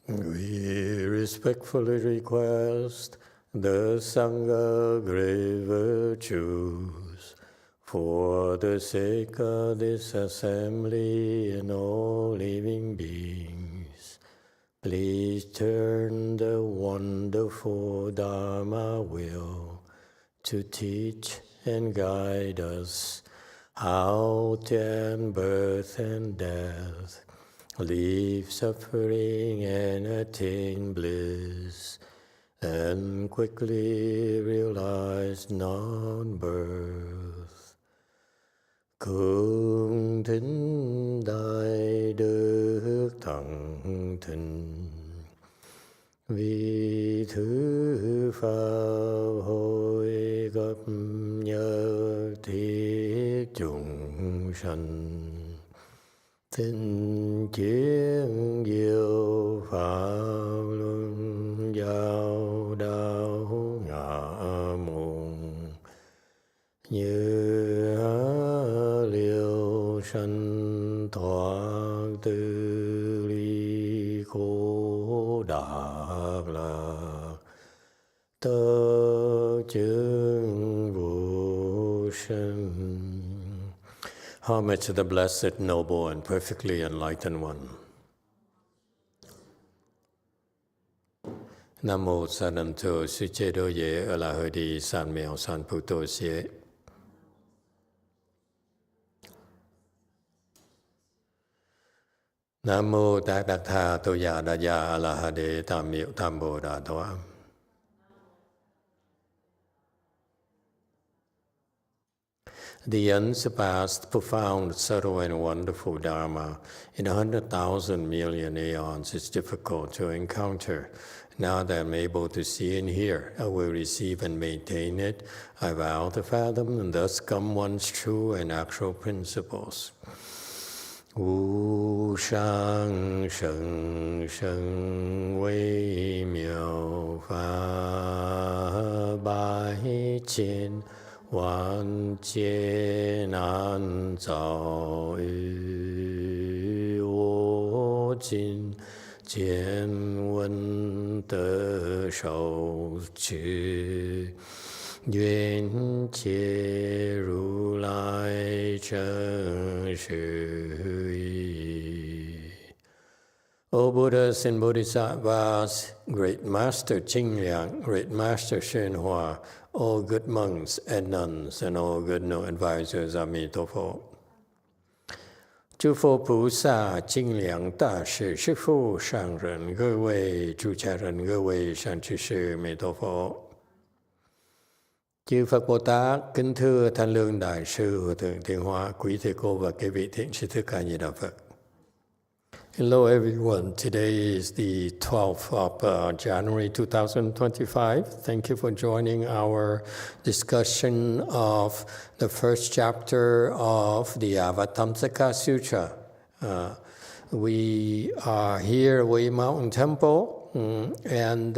We respectfully request the Sangha great virtues for the sake of this assembly and all living beings. Please turn the wonderful Dharma wheel to teach and guide us how to end birth and death, leave suffering and attain bliss, and quickly realize non-birth. Cung thính đại đức thắng thịnh, vì thứ pháp hội gặp nhớ thiết chúng sanh, thịnh chiến diệu pháp luân giao đạo ngã môn, như liêu sanh thoát tư ly khổ đạc lạc, tơ chứng vô sanh. Homage to the Blessed, Noble, and Perfectly Enlightened One. Nam mô Sa Nan Thô Sư Chế Đô Dễ Ở La Hơ Đi San Mèo San Phu Tô Xế. Nam mô Tát Đắc Tha Tô Già Đà Già A La Hà Đế Tam Miệu Tam Bồ Đà Thoa. The unsurpassed, profound, subtle, and wonderful Dharma in 100,000 million aeons is difficult to encounter. Now that I'm able to see and hear, I will receive and maintain it. I vow to fathom and thus come one's true and actual principles. Wu shang sheng sheng wei miao fa bai qian wan jie nan zao yu wo jin jian wen de shou qu yuan jie ru lai zheng shu yi. O Buddhas and Bodhisattvas, Great Master Qingliang, Great Master YongHua, all good monks and nuns, and all good no advisors, Emitofuo. 诸佛菩萨、金良大士、师父、上人、各位主家人、各位善知识、弥陀佛。Chư Phật Bồ Tát, kính thưa Thanh Lương Đại sư Hòa Thượng Thiện Hóa, quý thầy cô và quý vị thiện sư Thích Ca Di Đà Phật. Hello everyone, today is the 12th of January 2025. Thank you for joining our discussion of the first chapter of the Avatamsaka Sutra. We are here at Way Mountain Temple, and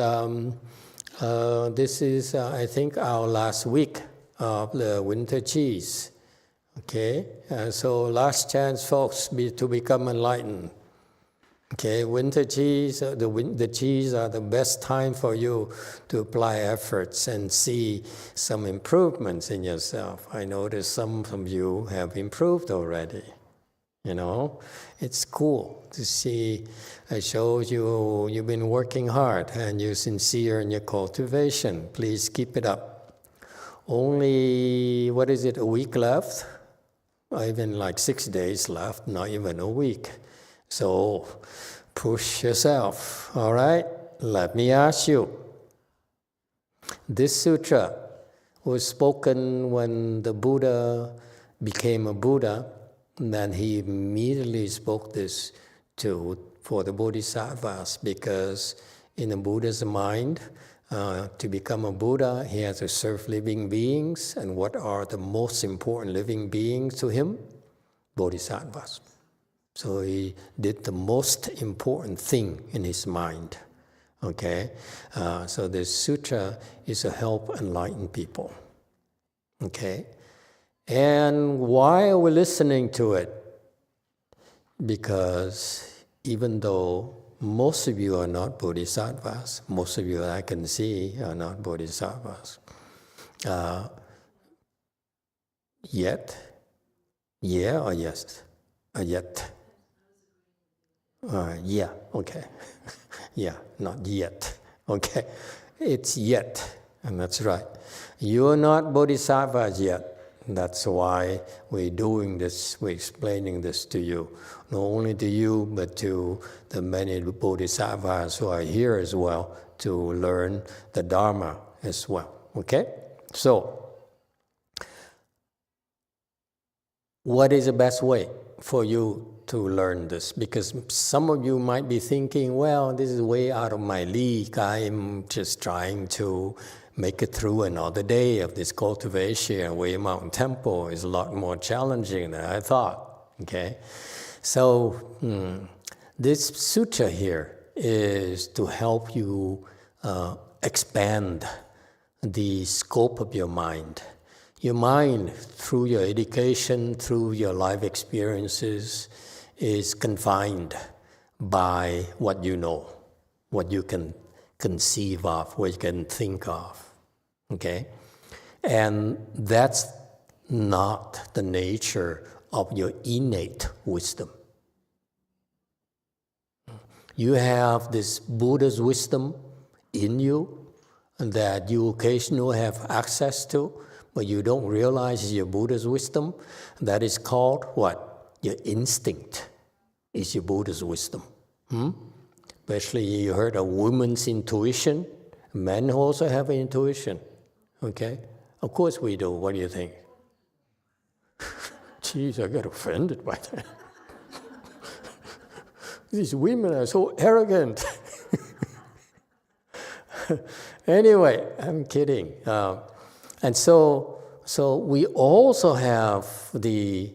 this is, I think, our last week of the winter cheese. Okay, so last chance, folks, to become enlightened. Okay, winter cheese, the cheese are the best time for you to apply efforts and see some improvements in yourself. I notice some of you have improved already. You know, it's cool to see. I showed you, you've been working hard and you're sincere in your cultivation. Please keep it up. Only, what is it, a week left? Or even like 6 days left, not even a week. So push yourself, all right? Let me ask you. This sutra was spoken when the Buddha became a Buddha, and then he immediately spoke this for the Bodhisattvas, because in the Buddha's mind, to become a Buddha, he has to serve living beings. And what are the most important living beings to him? Bodhisattvas. So he did the most important thing in his mind. Okay? So this sutra is to help enlighten people. Okay? And why are we listening to it? Because even though most of you are not bodhisattvas. Most of you I can see are not bodhisattvas. Yet? Yeah or yes? Yet? Yeah, okay. Yeah, not yet. Okay, it's yet, and that's right. You are not bodhisattvas yet. That's why we're doing this, we're explaining this to you. Not only to you, but to the many bodhisattvas who are here as well, to learn the Dharma as well. Okay? So, what is the best way for you to learn this? Because some of you might be thinking, well, this is way out of my league. I'm just trying to make it through another day of this cultivation. Way Mountain Temple is a lot more challenging than I thought. Okay? So, this sutra here is to help you expand the scope of your mind. Your mind, through your education, through your life experiences, is confined by what you know, what you can conceive of, what you can think of. Okay? And that's not the nature of your innate wisdom. You have this Buddha's wisdom in you that you occasionally have access to, but you don't realize it's your Buddha's wisdom. That is called what? Your instinct is your Buddha's wisdom. Especially you heard of women's intuition. Men also have an intuition. Okay? Of course we do. What do you think? Jeez, I got offended by that. These women are so arrogant. Anyway, I'm kidding. And so we also have the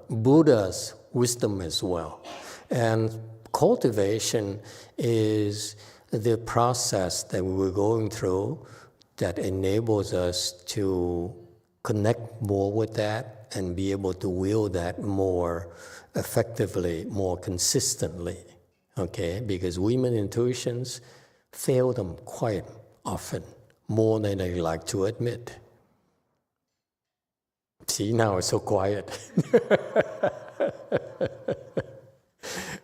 Buddha's wisdom as well. And cultivation is the process that we were going through that enables us to connect more with that and be able to wield that more effectively, more consistently. Okay? Because women intuitions fail them quite often, more than they like to admit. See, now it's so quiet.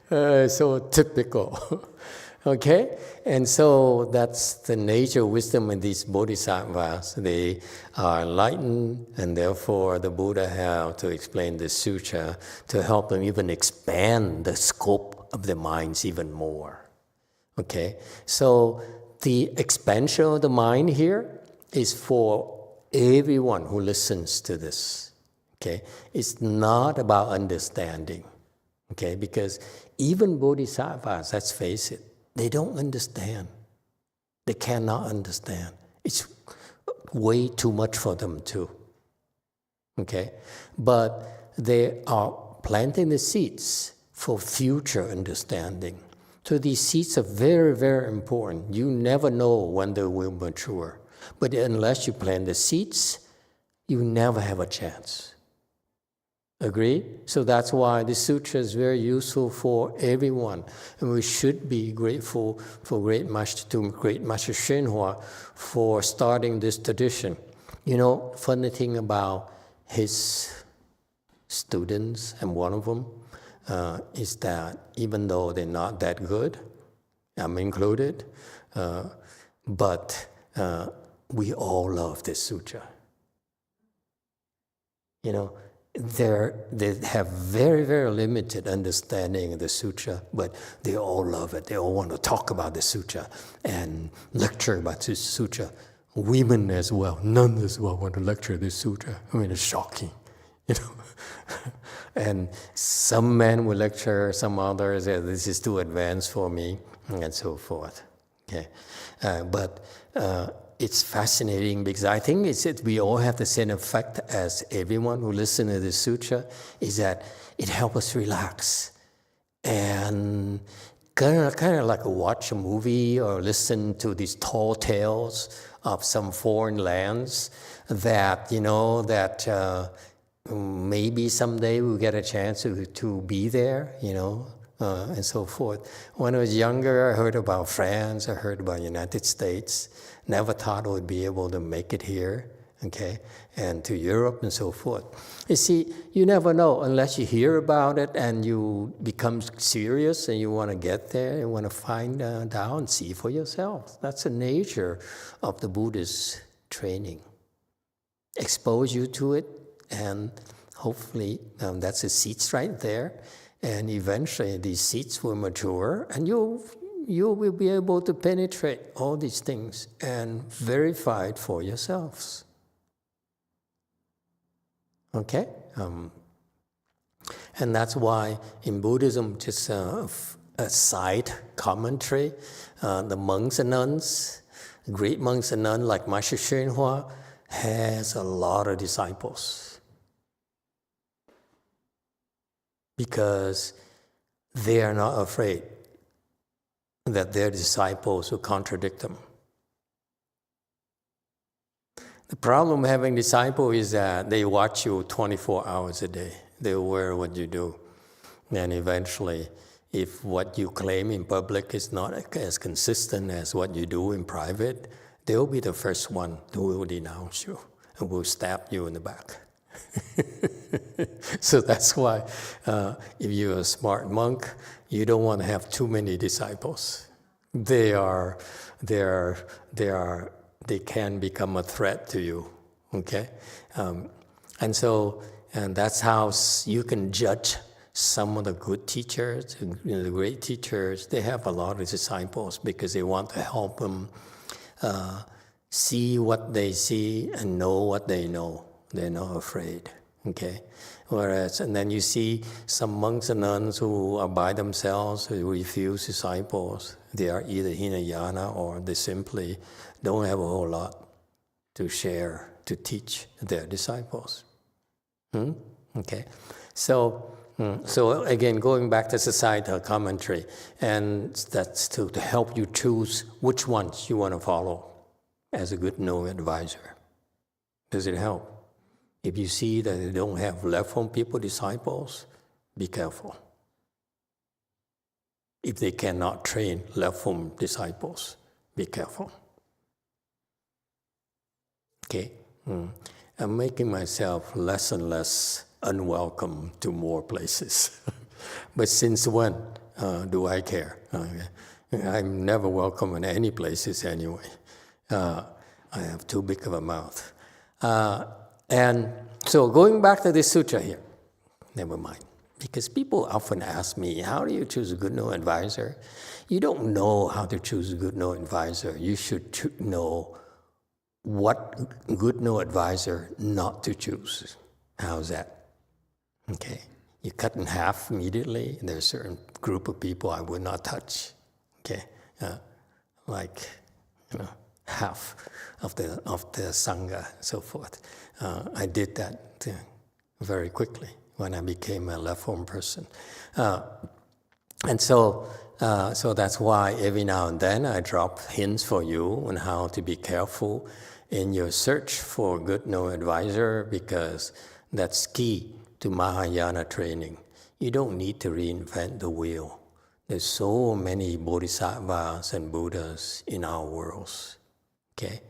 So typical. Okay? And so that's the nature of wisdom in these bodhisattvas. They are enlightened, and therefore the Buddha had to explain the sutra to help them even expand the scope of their minds even more. Okay? So the expansion of the mind here is for everyone who listens to this. Okay? It's not about understanding. Okay? Because even bodhisattvas, let's face it, they don't understand. They cannot understand. It's way too much for them too. Okay? But they are planting the seeds for future understanding. So these seeds are very, very important. You never know when they will mature. But unless you plant the seeds, you never have a chance. Agree? So that's why this sutra is very useful for everyone. And we should be grateful for Great Master YongHua for starting this tradition. You know, funny thing about his students, and one of them, is that even though they're not that good, I'm included, but we all love this sutra. You know, they have very, very limited understanding of the sutra, but they all love it. They all want to talk about the sutra and lecture about this sutra. Women as well, nuns as well want to lecture this sutra. I mean, it's shocking, you know. And some men will lecture, some others, this is too advanced for me, and so forth. Okay, but it's fascinating because I think we all have the same effect as everyone who listens to the sutra, is that it helps us relax. And kind of like watch a movie or listen to these tall tales of some foreign lands that, you know, that maybe someday we'll get a chance to be there, you know, and so forth. When I was younger, I heard about France, I heard about United States. Never thought I would be able to make it here, okay, and to Europe and so forth. You see, you never know unless you hear about it and you become serious and you want to get there, you want to find out and see for yourself. That's the nature of the Buddhist training. Expose you to it, and hopefully that's the seeds right there. And eventually these seeds will mature, and you will be able to penetrate all these things and verify it for yourselves. Okay? And that's why in Buddhism, just a side commentary, the monks and nuns, great monks and nuns like Master YongHua, has a lot of disciples. Because they are not afraid that their disciples will contradict them. The problem having disciples is that they watch you 24 hours a day. They're aware of what you do. And eventually, if what you claim in public is not as consistent as what you do in private, they'll be the first one who will denounce you and will stab you in the back. So that's why if you're a smart monk, you don't want to have too many disciples. They can become a threat to you, okay? And that's how you can judge some of the good teachers, the great teachers. They have a lot of disciples because they want to help them see what they see and know what they know. They're not afraid, okay? And then you see some monks and nuns who are by themselves, who refuse disciples. They are either Hinayana or they simply don't have a whole lot to share, to teach their disciples. Okay, so again, going back to societal commentary, and that's to help you choose which ones you want to follow as a good no advisor. Does it help? If you see that they don't have left-home people disciples, be careful. If they cannot train left-home disciples, be careful. Okay? I'm making myself less and less unwelcome to more places. But since when do I care? I'm never welcome in any places anyway. I have too big of a mouth. And so going back to this sutra here, never mind. Because people often ask me, how do you choose a good no advisor? You don't know how to choose a good no advisor. You should know what good no advisor not to choose. How's that? Okay. You cut in half immediately. There's a certain group of people I would not touch. Okay. Half of the Sangha, so forth. I did that very quickly when I became a left-home person. And so that's why every now and then I drop hints for you on how to be careful in your search for a good no advisor, because that's key to Mahayana training. You don't need to reinvent the wheel. There's so many bodhisattvas and Buddhas in our worlds. Okay,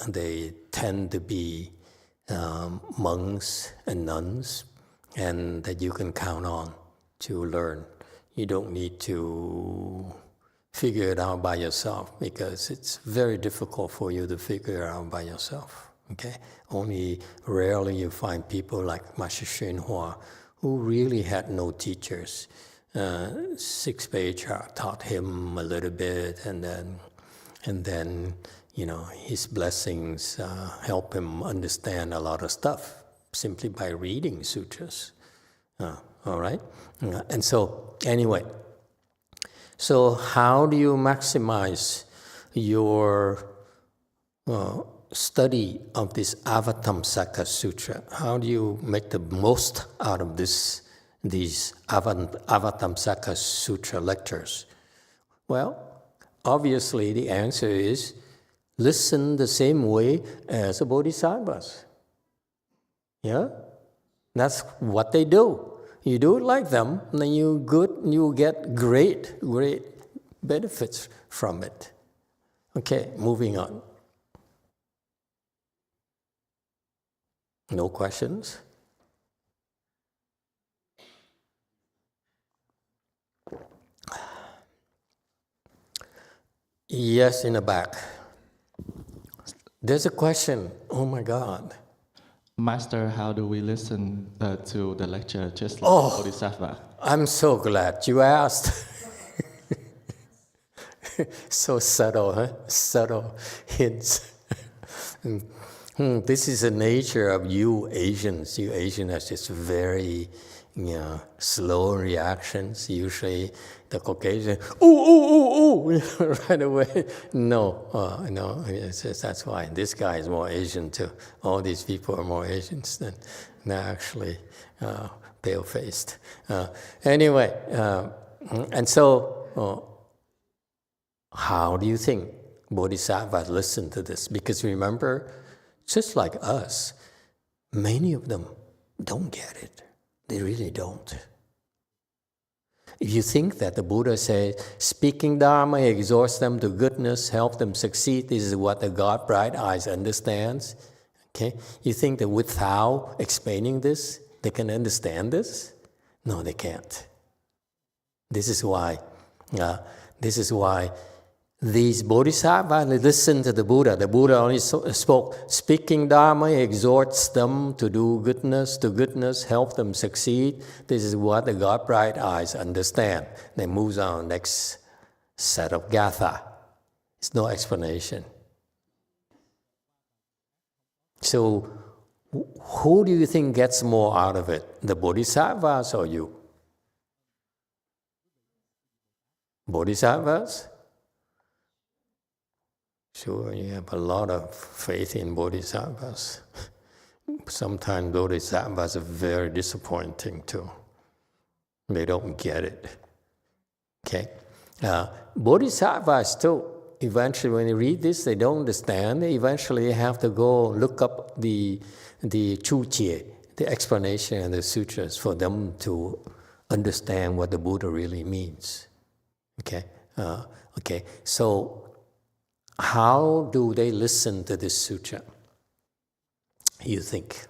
they tend to be monks and nuns, and that you can count on to learn. You don't need to figure it out by yourself, because it's very difficult for you to figure it out by yourself. Okay, only rarely you find people like Master YongHua, who really had no teachers. Six-page taught him a little bit, and then his blessings help him understand a lot of stuff simply by reading sutras. All right? And so, anyway, so how do you maximize your study of this Avatamsaka Sutra? How do you make the most out of these Avatamsaka Sutra lectures? Well, obviously the answer is listen the same way as the bodhisattvas. Yeah? That's what they do. you do it like them, then you get great benefits from it. Okay, moving on. No questions? Yes, in the back. There's a question. Oh my God. Master, how do we listen to the lecture just like Bodhisattva? I'm so glad you asked. So subtle, huh? Subtle hints. This is the nature of you Asians. You Asians have just very slow reactions. Usually the Caucasian, ooh, right away. No, it's just, that's why. This guy is more Asian too. All these people are more Asians than they're actually pale-faced. Anyway, and so how do you think Bodhisattvas listen to this? Because remember, just like us, many of them don't get it. They really don't. If you think that the Buddha says, speaking Dharma, he exhorts them to goodness, help them succeed, this is what the God bright eyes understands, okay? You think that without explaining this, they can understand this? No, they can't. This is why these bodhisattvas listen to the Buddha. The Buddha only spoke, speaking Dharma, he exhorts them to do goodness, help them succeed. This is what the God bright eyes understand. Then moves on next set of gatha. It's no explanation. So who do you think gets more out of it? The bodhisattvas or you? Bodhisattvas? Sure, you have a lot of faith in bodhisattvas. Sometimes bodhisattvas are very disappointing too. They don't get it. Okay? Bodhisattvas too, eventually when you read this, they don't understand. They eventually have to go look up the Chujie, the explanation and the sutras for them to understand what the Buddha really means. Okay? So how do they listen to this sutra, you think?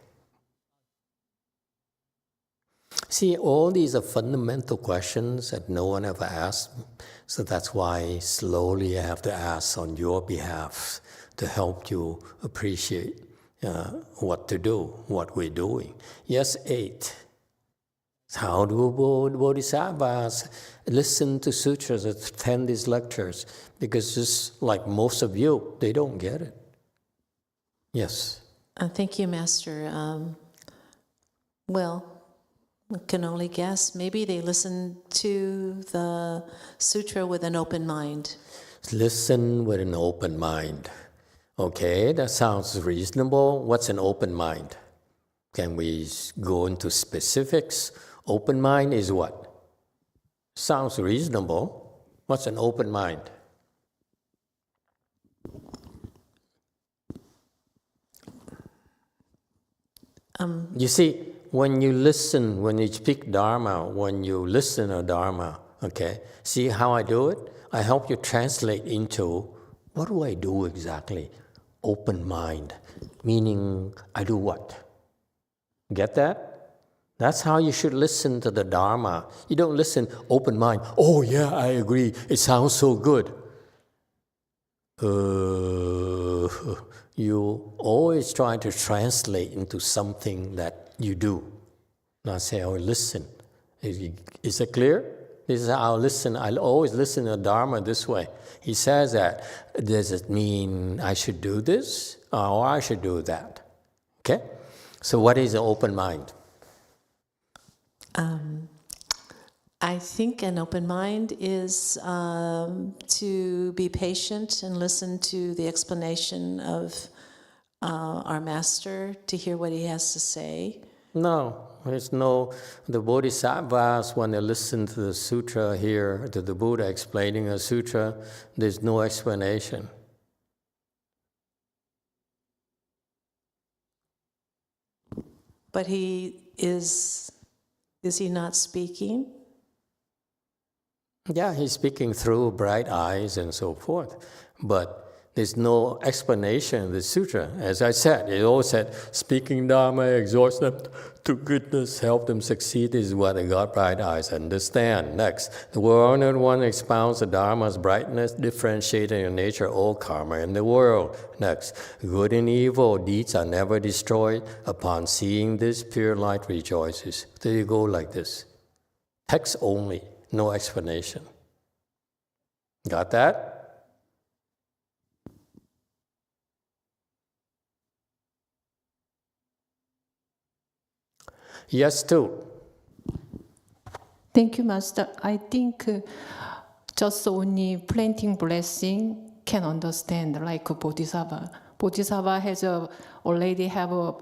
See, all these are fundamental questions that no one ever asked. So that's why slowly I have to ask on your behalf to help you appreciate what to do, what we're doing. Yes, 8. How do bodhisattvas listen to sutras, attend these lectures? Because just like most of you, they don't get it. Yes? Thank you, Master. Well, I can only guess. Maybe they listen to the sutra with an open mind. Listen with an open mind. Okay, that sounds reasonable. What's an open mind? Can we go into specifics? Open mind is what? Sounds reasonable. What's an open mind? You see, when you listen, when you speak Dharma, when you listen to Dharma, okay, see how I do it? I help you translate into, what do I do exactly? Open mind, meaning I do what? Get that? That's how you should listen to the Dharma. You don't listen open mind. Oh yeah, I agree. It sounds so good. You always try to translate into something that you do. Not say, oh, listen. Is it clear? This is how I listen. I always listen to Dharma this way. He says that. Does it mean I should do this? Or I should do that? Okay? So what is an open mind? I think an open mind is to be patient and listen to the explanation of our Master, to hear what he has to say. No, there's no, the Bodhisattvas, when they listen to the sutra here, to the Buddha explaining a sutra, there's no explanation. But he is Is he not speaking? Yeah, he's speaking through bright eyes and so forth. But there's no explanation in the sutra. As I said, it all said, speaking Dharma exhorts them to goodness, help them succeed. This is what the God bright eyes understand. Next, the Honored One expounds the Dharma's brightness, differentiating in nature all karma in the world. Next, good and evil deeds are never destroyed. Upon seeing this, pure light rejoices. There you go like this. Text only, no explanation. Got that? Yes, too. Thank you, Master. I think just only planting blessing can understand, like a bodhisattva. Bodhisattva has already have a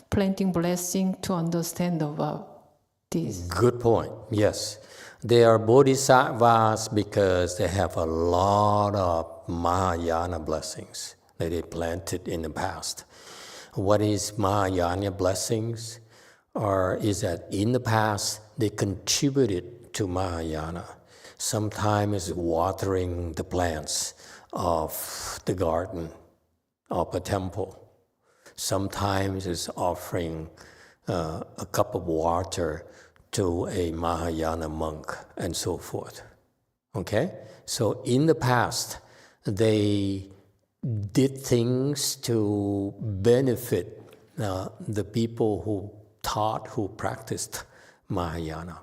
planting blessing to understand about this. Good point. Yes. They are bodhisattvas because they have a lot of Mahayana blessings that they planted in the past. What is Mahayana blessings? Or is that in the past they contributed to Mahayana. Sometimes watering the plants of the garden, of a temple. Sometimes it's offering a cup of water to a Mahayana monk and so forth. Okay? So in the past, they did things to benefit the people who taught, who practiced Mahayana.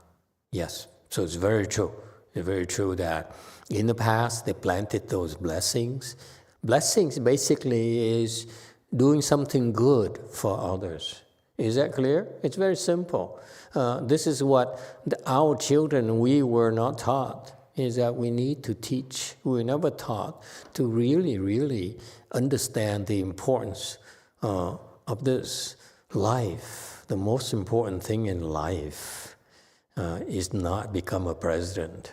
Yes, so it's very true. It's very true that in the past they planted those blessings. Blessings basically is doing something good for others. Is that clear? It's very simple. This is what our children, we were not taught, is that we need to teach. We were never taught to really, really understand the importance of this life. The most important thing in life is not become a president.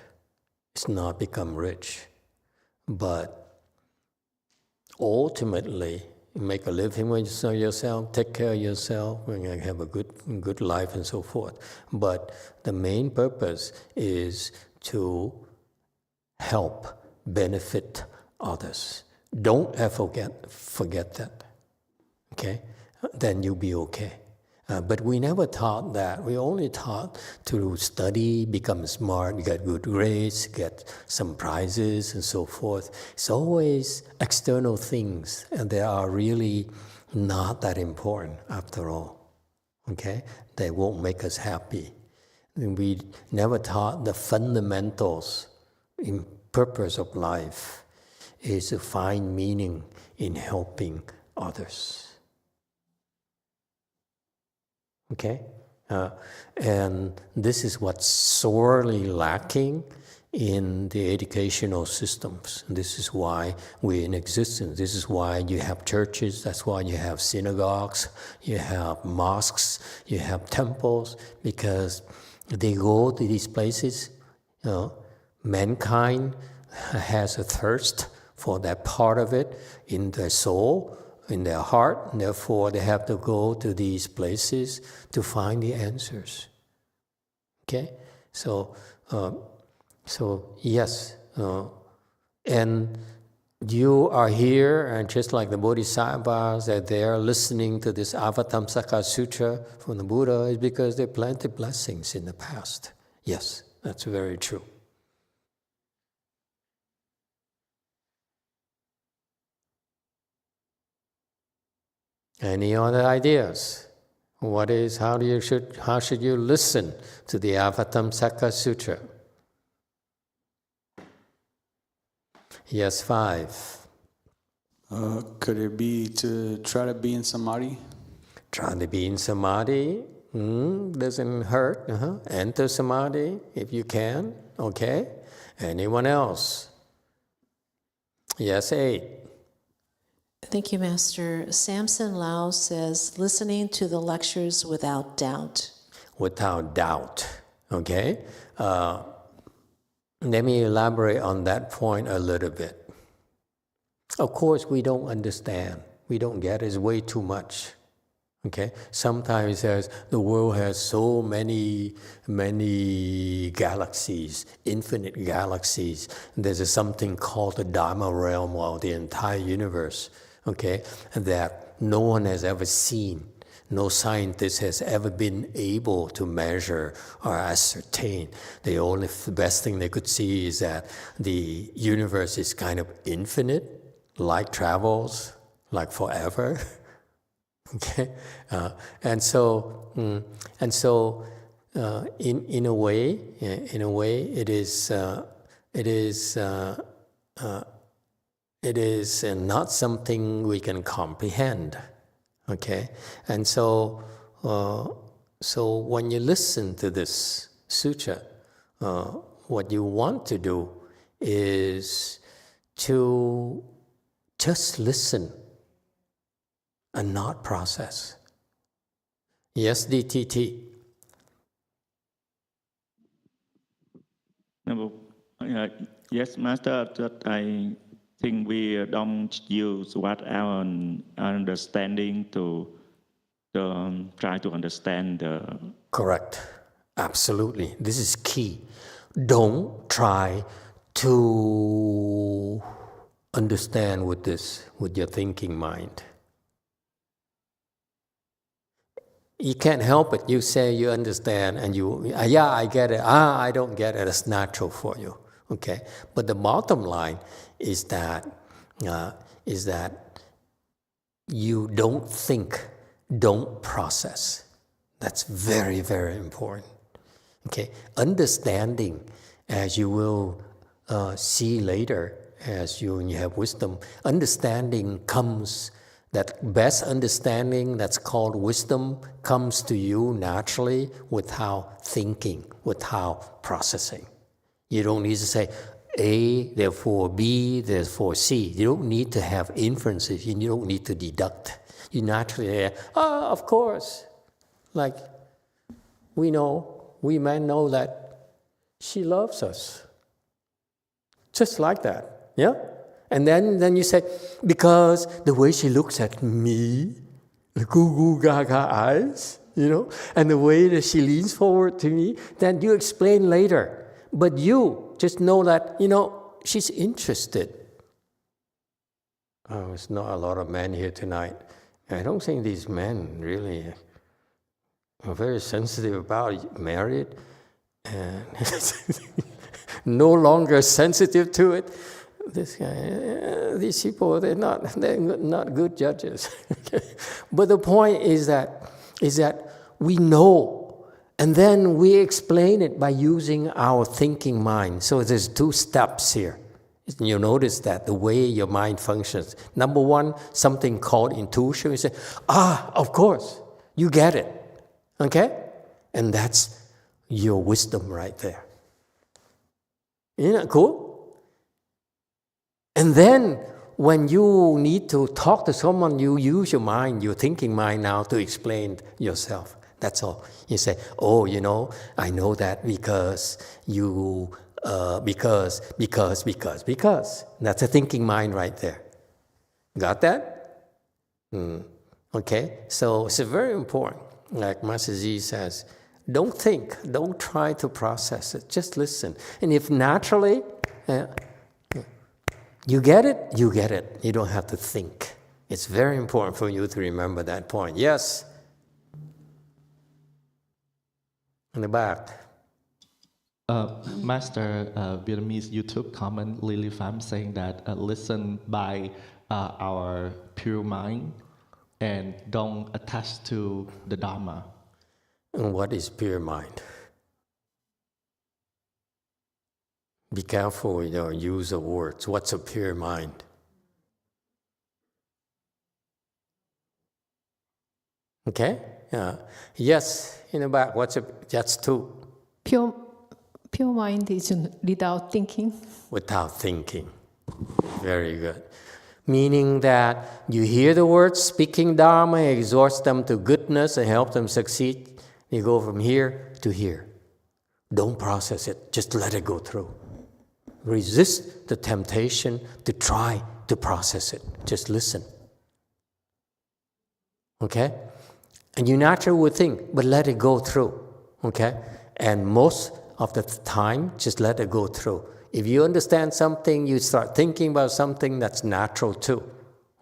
It's not become rich. But ultimately, make a living with yourself, take care of yourself, and have a good life and so forth. But the main purpose is to help, benefit others. Don't ever forget that. Okay? Then you'll be okay. But we never taught that. We only taught to study, become smart, get good grades, get some prizes and so forth. It's always external things, and they are really not that important after all. Okay? They won't make us happy. And we never taught the fundamentals in purpose of life is to find meaning in helping others. Okay? And this is what's sorely lacking in the educational systems. This is why we're in existence. This is why you have churches. That's why you have synagogues, you have mosques, you have temples, because they go to these places. Mankind has a thirst for that part of it in their soul, in their heart, and therefore they have to go to these places to find the answers. Okay? So yes, and you are here, and just like the Bodhisattvas, that they are listening to this Avatamsaka Sutra from the Buddha, is because they planted blessings in the past. Yes, that's very true. Any other ideas? How should you listen to the Avatamsaka Sutra? Yes, 5. Could it be to try to be in samadhi? Try to be in samadhi doesn't hurt. Enter samadhi if you can. Okay. Anyone else? Yes, 8. Thank you, Master. Samson Lau says, listening to the lectures without doubt. Without doubt. Okay? Let me elaborate on that point a little bit. Of course, we don't understand. We don't get it. It's way too much. Okay, sometimes it says the world has so many galaxies, infinite galaxies. There's something called the Dharma realm or the entire universe, okay, that no one has ever seen. No scientist has ever been able to measure or ascertain. The best thing they could see is that the universe is kind of infinite, light travels like forever. Okay, in a way, it is not something we can comprehend. Okay, and so when you listen to this sutra, what you want to do is to just listen and not process. Yes, DTT. Yes, Master, that I think we don't use what our understanding to try to understand the... Correct. Absolutely. This is key. Don't try to understand with your thinking mind. You can't help it. You say you understand and yeah, I get it. I don't get it. It's natural for you. Okay? But the bottom line is that you don't think, don't process. That's very, very important. Okay? Understanding, as you will see later, as you have wisdom, understanding comes. That best understanding that's called wisdom comes to you naturally without thinking, without processing. You don't need to say A, therefore B, therefore C. You don't need to have inferences. You don't need to deduct. You naturally say, of course. Like we men know that she loves us. Just like that, yeah? And then you say, because the way she looks at me, the goo gaga eyes, and the way that she leans forward to me, then you explain later. But you just know that, she's interested. Oh, it's not a lot of men here tonight. I don't think these men really are very sensitive about married and no longer sensitive to it. These people, they're not good judges. But the point is that we know, and then we explain it by using our thinking mind. So there's two steps here. You notice that the way your mind functions. Number one, something called intuition. You say, of course, you get it. Okay? And that's your wisdom right there. Isn't that cool? And then when you need to talk to someone, you use your mind, your thinking mind now to explain yourself. That's all. You say, I know that because you, because. That's a thinking mind right there. Got that? Okay? So it's very important. Like Master Z says, don't think, don't try to process it. Just listen. And if naturally... you get it, you get it. You don't have to think. It's very important for you to remember that point. Yes? In the back. Master, Vietnamese YouTube comment, Lily Pham saying that listen by our pure mind and don't attach to the Dharma. And what is pure mind? Be careful with your use of words. What's a pure mind? Okay? Yes, in the back. That's two. Pure mind is without thinking. Without thinking. Very good. Meaning that you hear the words, speaking Dharma, exhort them to goodness and help them succeed. You go from here to here. Don't process it. Just let it go through. Resist the temptation to try to process it. Just listen. Okay? And you naturally would think, but let it go through, okay? And most of the time, just let it go through. If you understand something, you start thinking about something, that's natural too,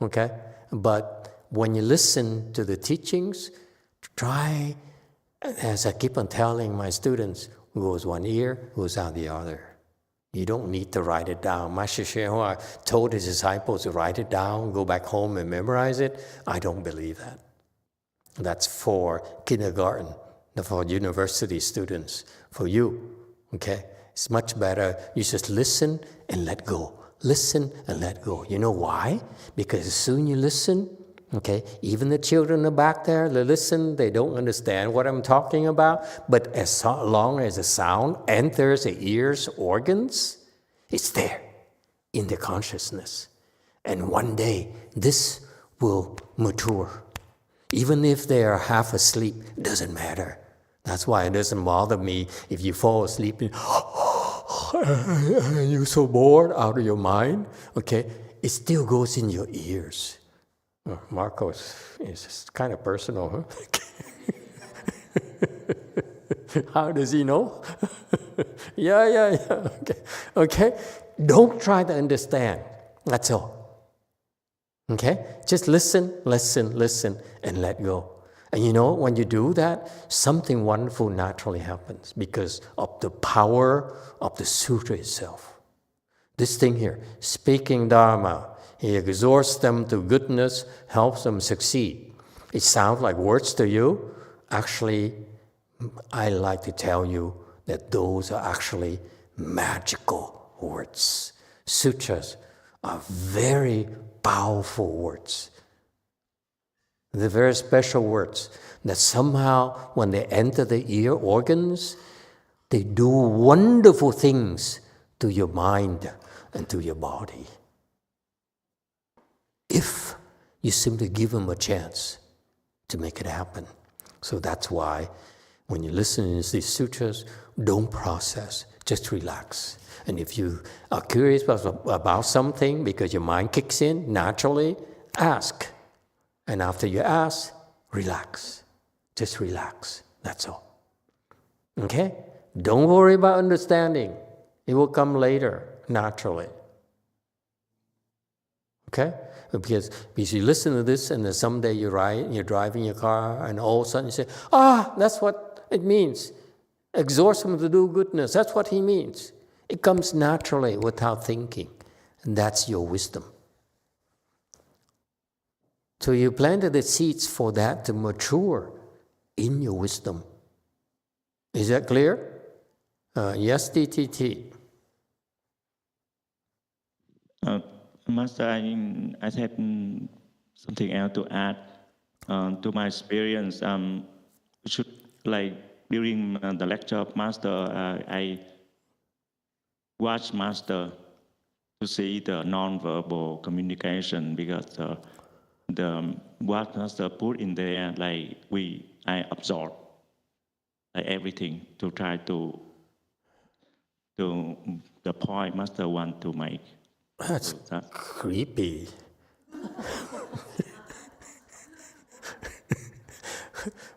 okay? But when you listen to the teachings, try, as I keep on telling my students, goes one ear, goes out the other. You don't need to write it down. Master YongHua told his disciples to write it down, go back home and memorize it. I don't believe that. That's for kindergarten, for university students, for you, okay? It's much better you just listen and let go. Listen and let go. You know why? Because as soon you listen, okay, even the children in the back there, they listen, they don't understand what I'm talking about, but as long as the sound enters the ears, organs, it's there in the consciousness. And one day, this will mature. Even if they are half asleep, it doesn't matter. That's why it doesn't bother me if you fall asleep and you're so bored out of your mind, okay? It still goes in your ears. Oh, Marcos is kind of personal, huh? How does he know? Yeah. Okay. Don't try to understand. That's all. Okay? Just listen, and let go. And you know, when you do that, something wonderful naturally happens because of the power of the sutra itself. This thing here, speaking Dharma, he exhorts them to goodness, helps them succeed. It sounds like words to you. Actually, I like to tell you that those are actually magical words. Sutras are very powerful words. They're very special words that somehow, when they enter the ear organs, they do wonderful things to your mind and to your body. If you simply give them a chance to make it happen. So that's why when you listen to these sutras, don't process, just relax. And if you are curious about something because your mind kicks in naturally, ask. And after you ask, relax. Just relax. That's all. Okay? Don't worry about understanding. It will come later, naturally. Okay? Because you listen to this and then someday you're driving your car and all of a sudden you say, that's what it means. Exhort them to do goodness. That's what he means. It comes naturally without thinking. And that's your wisdom. So you planted the seeds for that to mature in your wisdom. Is that clear? Yes, DTT. Master, I had something else to add to my experience. During the lecture of Master, I watched Master to see the non-verbal communication because what Master put in there, I absorb everything to try to the point Master want to make. That's creepy.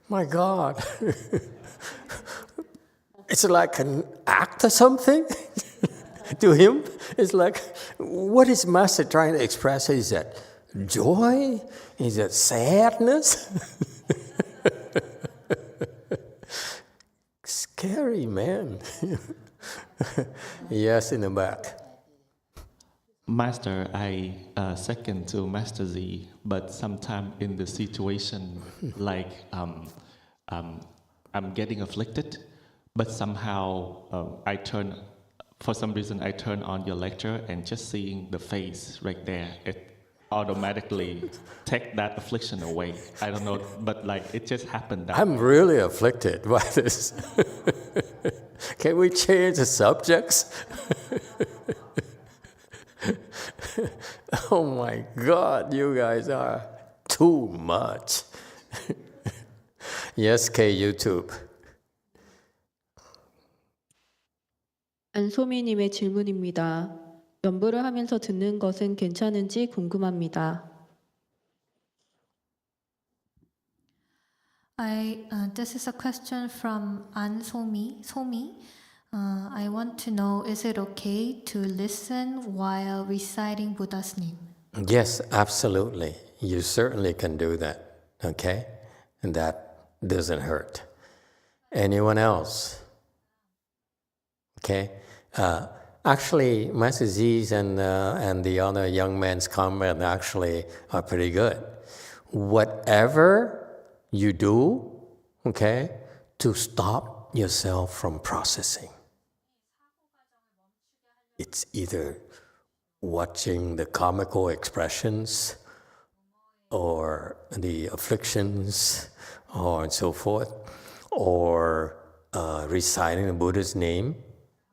My God. It's like an act or something to him. It's like, what is Master trying to express? Is that joy? Is that sadness? Scary, man. Yes, in the back. Master, I second to Master Z, but sometimes in the situation I'm getting afflicted, but somehow for some reason I turn on your lecture and just seeing the face right there, it automatically take that affliction away. I don't know, but it just happened. I'm really afflicted by this. Can we change the subjects? Oh my God, you guys are too much. Yes, K YouTube. 안소미님의 질문입니다. 연부를 하면서 듣는 것은 괜찮은지 궁금합니다. This is a question from An Somi. I want to know, is it okay to listen while reciting Buddha's name? Yes, absolutely. You certainly can do that, okay? And that doesn't hurt. Anyone else? Okay? Actually, Master Z's and the other young man's comment actually are pretty good. Whatever you do, okay, to stop yourself from processing. It's either watching the comical expressions or the afflictions or so forth, or reciting the Buddha's name,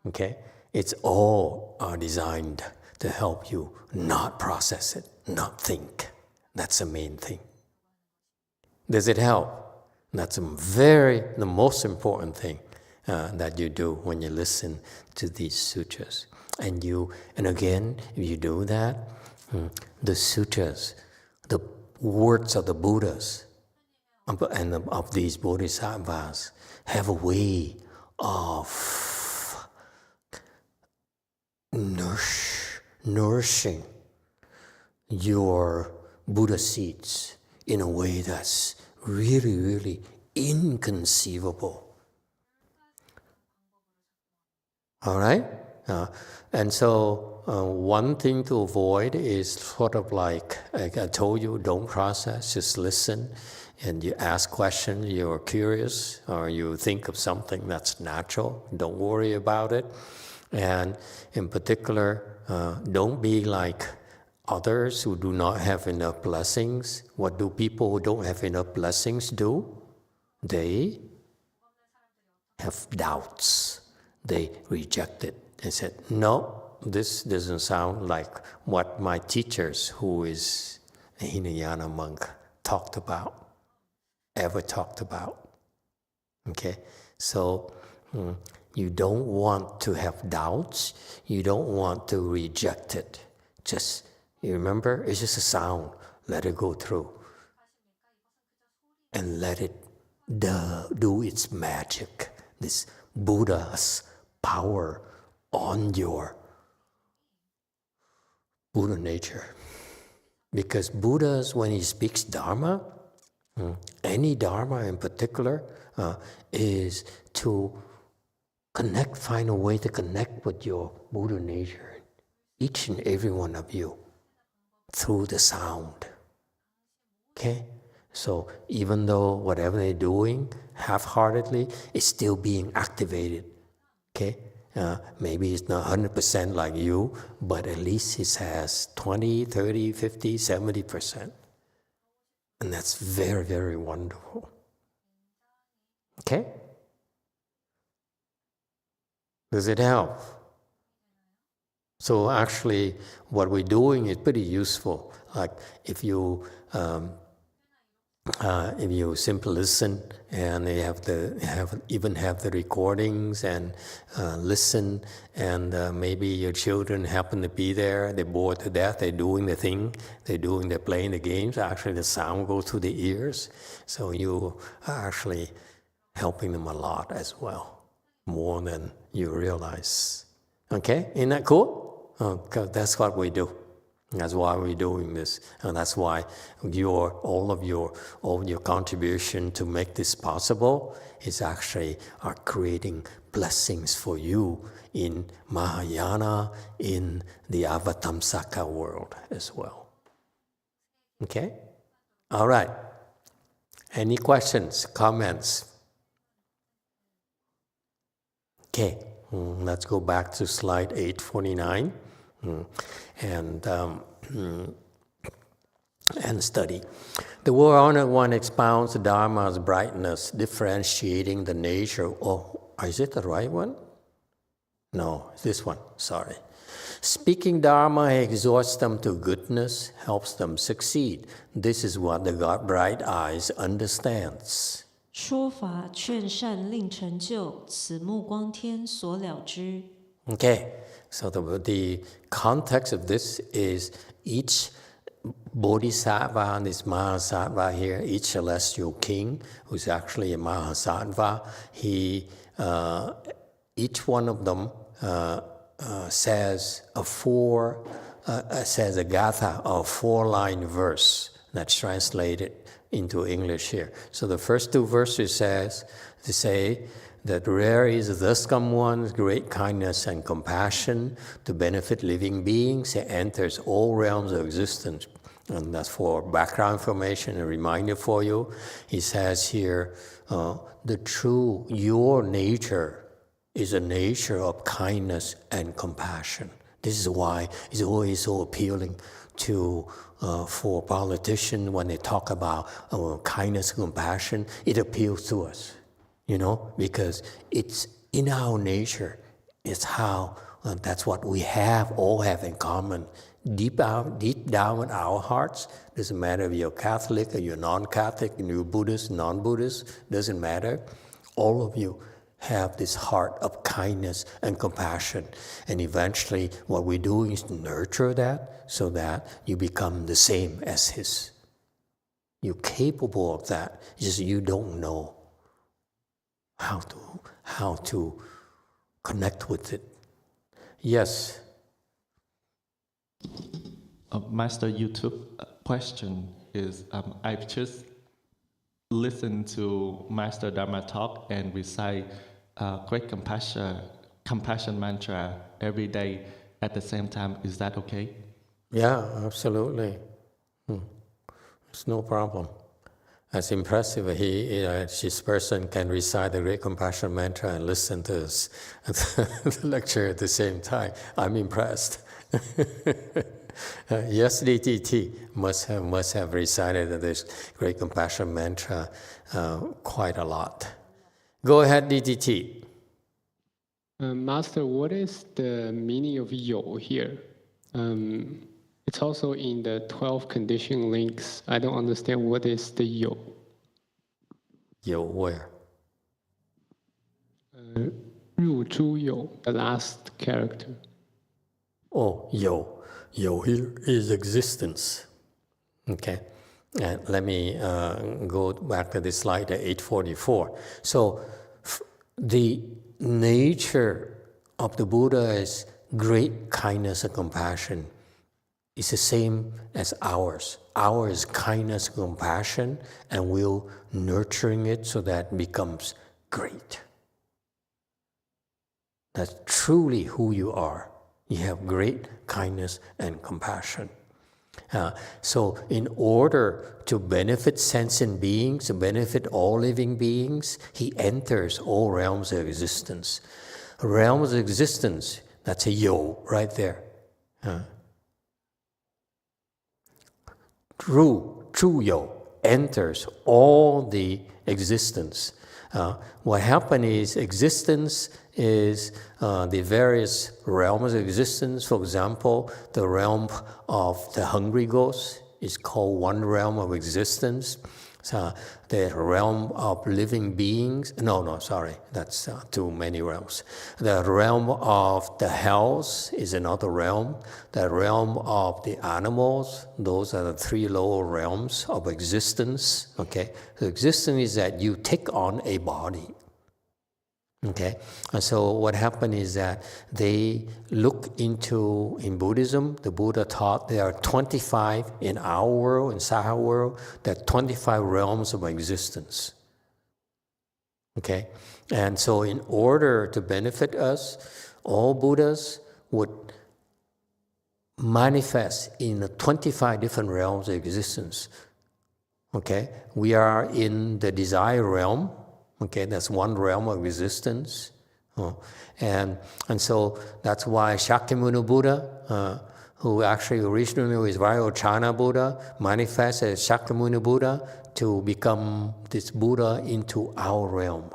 okay? It's all designed to help you not process it, not think. That's the main thing. Does it help? That's the most important thing that you do when you listen to these sutras. And again, if you do that, the sutras, the words of the Buddhas and of these bodhisattvas have a way of nourishing your Buddha seeds in a way that's really, really inconceivable. All right? And so one thing to avoid is sort of like I told you, don't process, just listen. And you ask questions, you're curious, or you think of something that's natural. Don't worry about it. And in particular, don't be like others who do not have enough blessings. What do people who don't have enough blessings do? They have doubts. They reject it. They said, no, this doesn't sound like what my teachers, who is a Hinayana monk, ever talked about. Okay? So you don't want to have doubts. You don't want to reject it. Just, you remember, it's just a sound. Let it go through. And let it do its magic. This Buddha's power on your Buddha nature. Because Buddha's, when he speaks Dharma, any Dharma in particular, is to find a way to connect with your Buddha nature, each and every one of you, through the sound. Okay? So even though whatever they're doing half-heartedly, it's still being activated. Okay? Maybe it's not 100% like you, but at least it has 20, 30, 50, 70%. And that's very, very wonderful. Okay? Does it help? So actually, what we're doing is pretty useful. Like if you simply listen and they have the recordings and listen, and maybe your children happen to be there, they're bored to death, they're doing the thing, they're playing the games, actually the sound goes through the ears, so you are actually helping them a lot as well, more than you realize. Okay, isn't that cool? Because that's what we do. That's why we're doing this, and that's why all of your contribution to make this possible is actually are creating blessings for you in Mahayana, in the Avatamsaka world as well. Okay? All right. Any questions, comments? Okay, let's go back to slide 849. And study. The World Honored One expounds the Dharma's brightness, differentiating the nature. Oh, is it the right one? No, this one, sorry. Speaking Dharma exhorts them to goodness, helps them succeed. This is what the God Bright Eyes understands. 说法劝善令成就，此目光天所了知。 Okay, so the context of this is each Bodhisattva, this Mahasattva here, each celestial king, who's actually a Mahasattva, each one of them says a gatha, a 4-line verse that's translated into English here. So the first 2 verses say that rare is thus come one's great kindness and compassion to benefit living beings. It enters all realms of existence. And that's for background information, a reminder for you. He says here, your nature is a nature of kindness and compassion. This is why it's always so appealing for politicians when they talk about kindness and compassion. It appeals to us, because it's in our nature. It's how, that's what we all have in common. Deep down in our hearts, doesn't matter if you're Catholic or you're non-Catholic, and you're Buddhist, non-Buddhist, doesn't matter. All of you have this heart of kindness and compassion. And eventually what we're doing is to nurture that so that you become the same as His. You're capable of that. It's just you don't know how to connect with it. Yes? Master, YouTube question is, I've just listened to Master Dharma talk and recite great compassion mantra every day at the same time. Is that okay? Yeah, absolutely. It's no problem. That's impressive. This person can recite the great compassion mantra and listen to the lecture at the same time. I'm impressed. Yes, DTT must have recited this great compassion mantra quite a lot. Go ahead, DTT. Master, what is the meaning of yo here? It's also in the 12 condition links. I don't understand what is the yo. Yo where? 入诸有, the last character. Oh, yo. Yo here is existence. Okay. And let me go back to this slide at 844. So the nature of the Buddha is great kindness and compassion. It's the same as ours. Ours is kindness and compassion, and we're nurturing it so that it becomes great. That's truly who you are. You have great kindness and compassion. So in order to benefit sentient beings, to benefit all living beings, he enters all realms of existence. Realms of existence, that's a yo right there. True yo enters all the existence. What happened is existence is the various realms of existence. For example, the realm of the hungry ghost is called one realm of existence. So the realm of living beings, that's too many realms. The realm of the hells is another realm. The realm of the animals, those are the 3 lower realms of existence. Okay, so existence is that you take on a body. Okay, and so what happened is that they look into, in Buddhism, the Buddha taught there are 25 in our world, in Saha world, there are 25 realms of existence. Okay, and so in order to benefit us, all Buddhas would manifest in the 25 different realms of existence. Okay, we are in the desire realm. Okay, that's one realm of existence. And so that's why Shakyamuni Buddha, who actually originally was Vairochana Buddha, manifests as Shakyamuni Buddha to become this Buddha into our realm.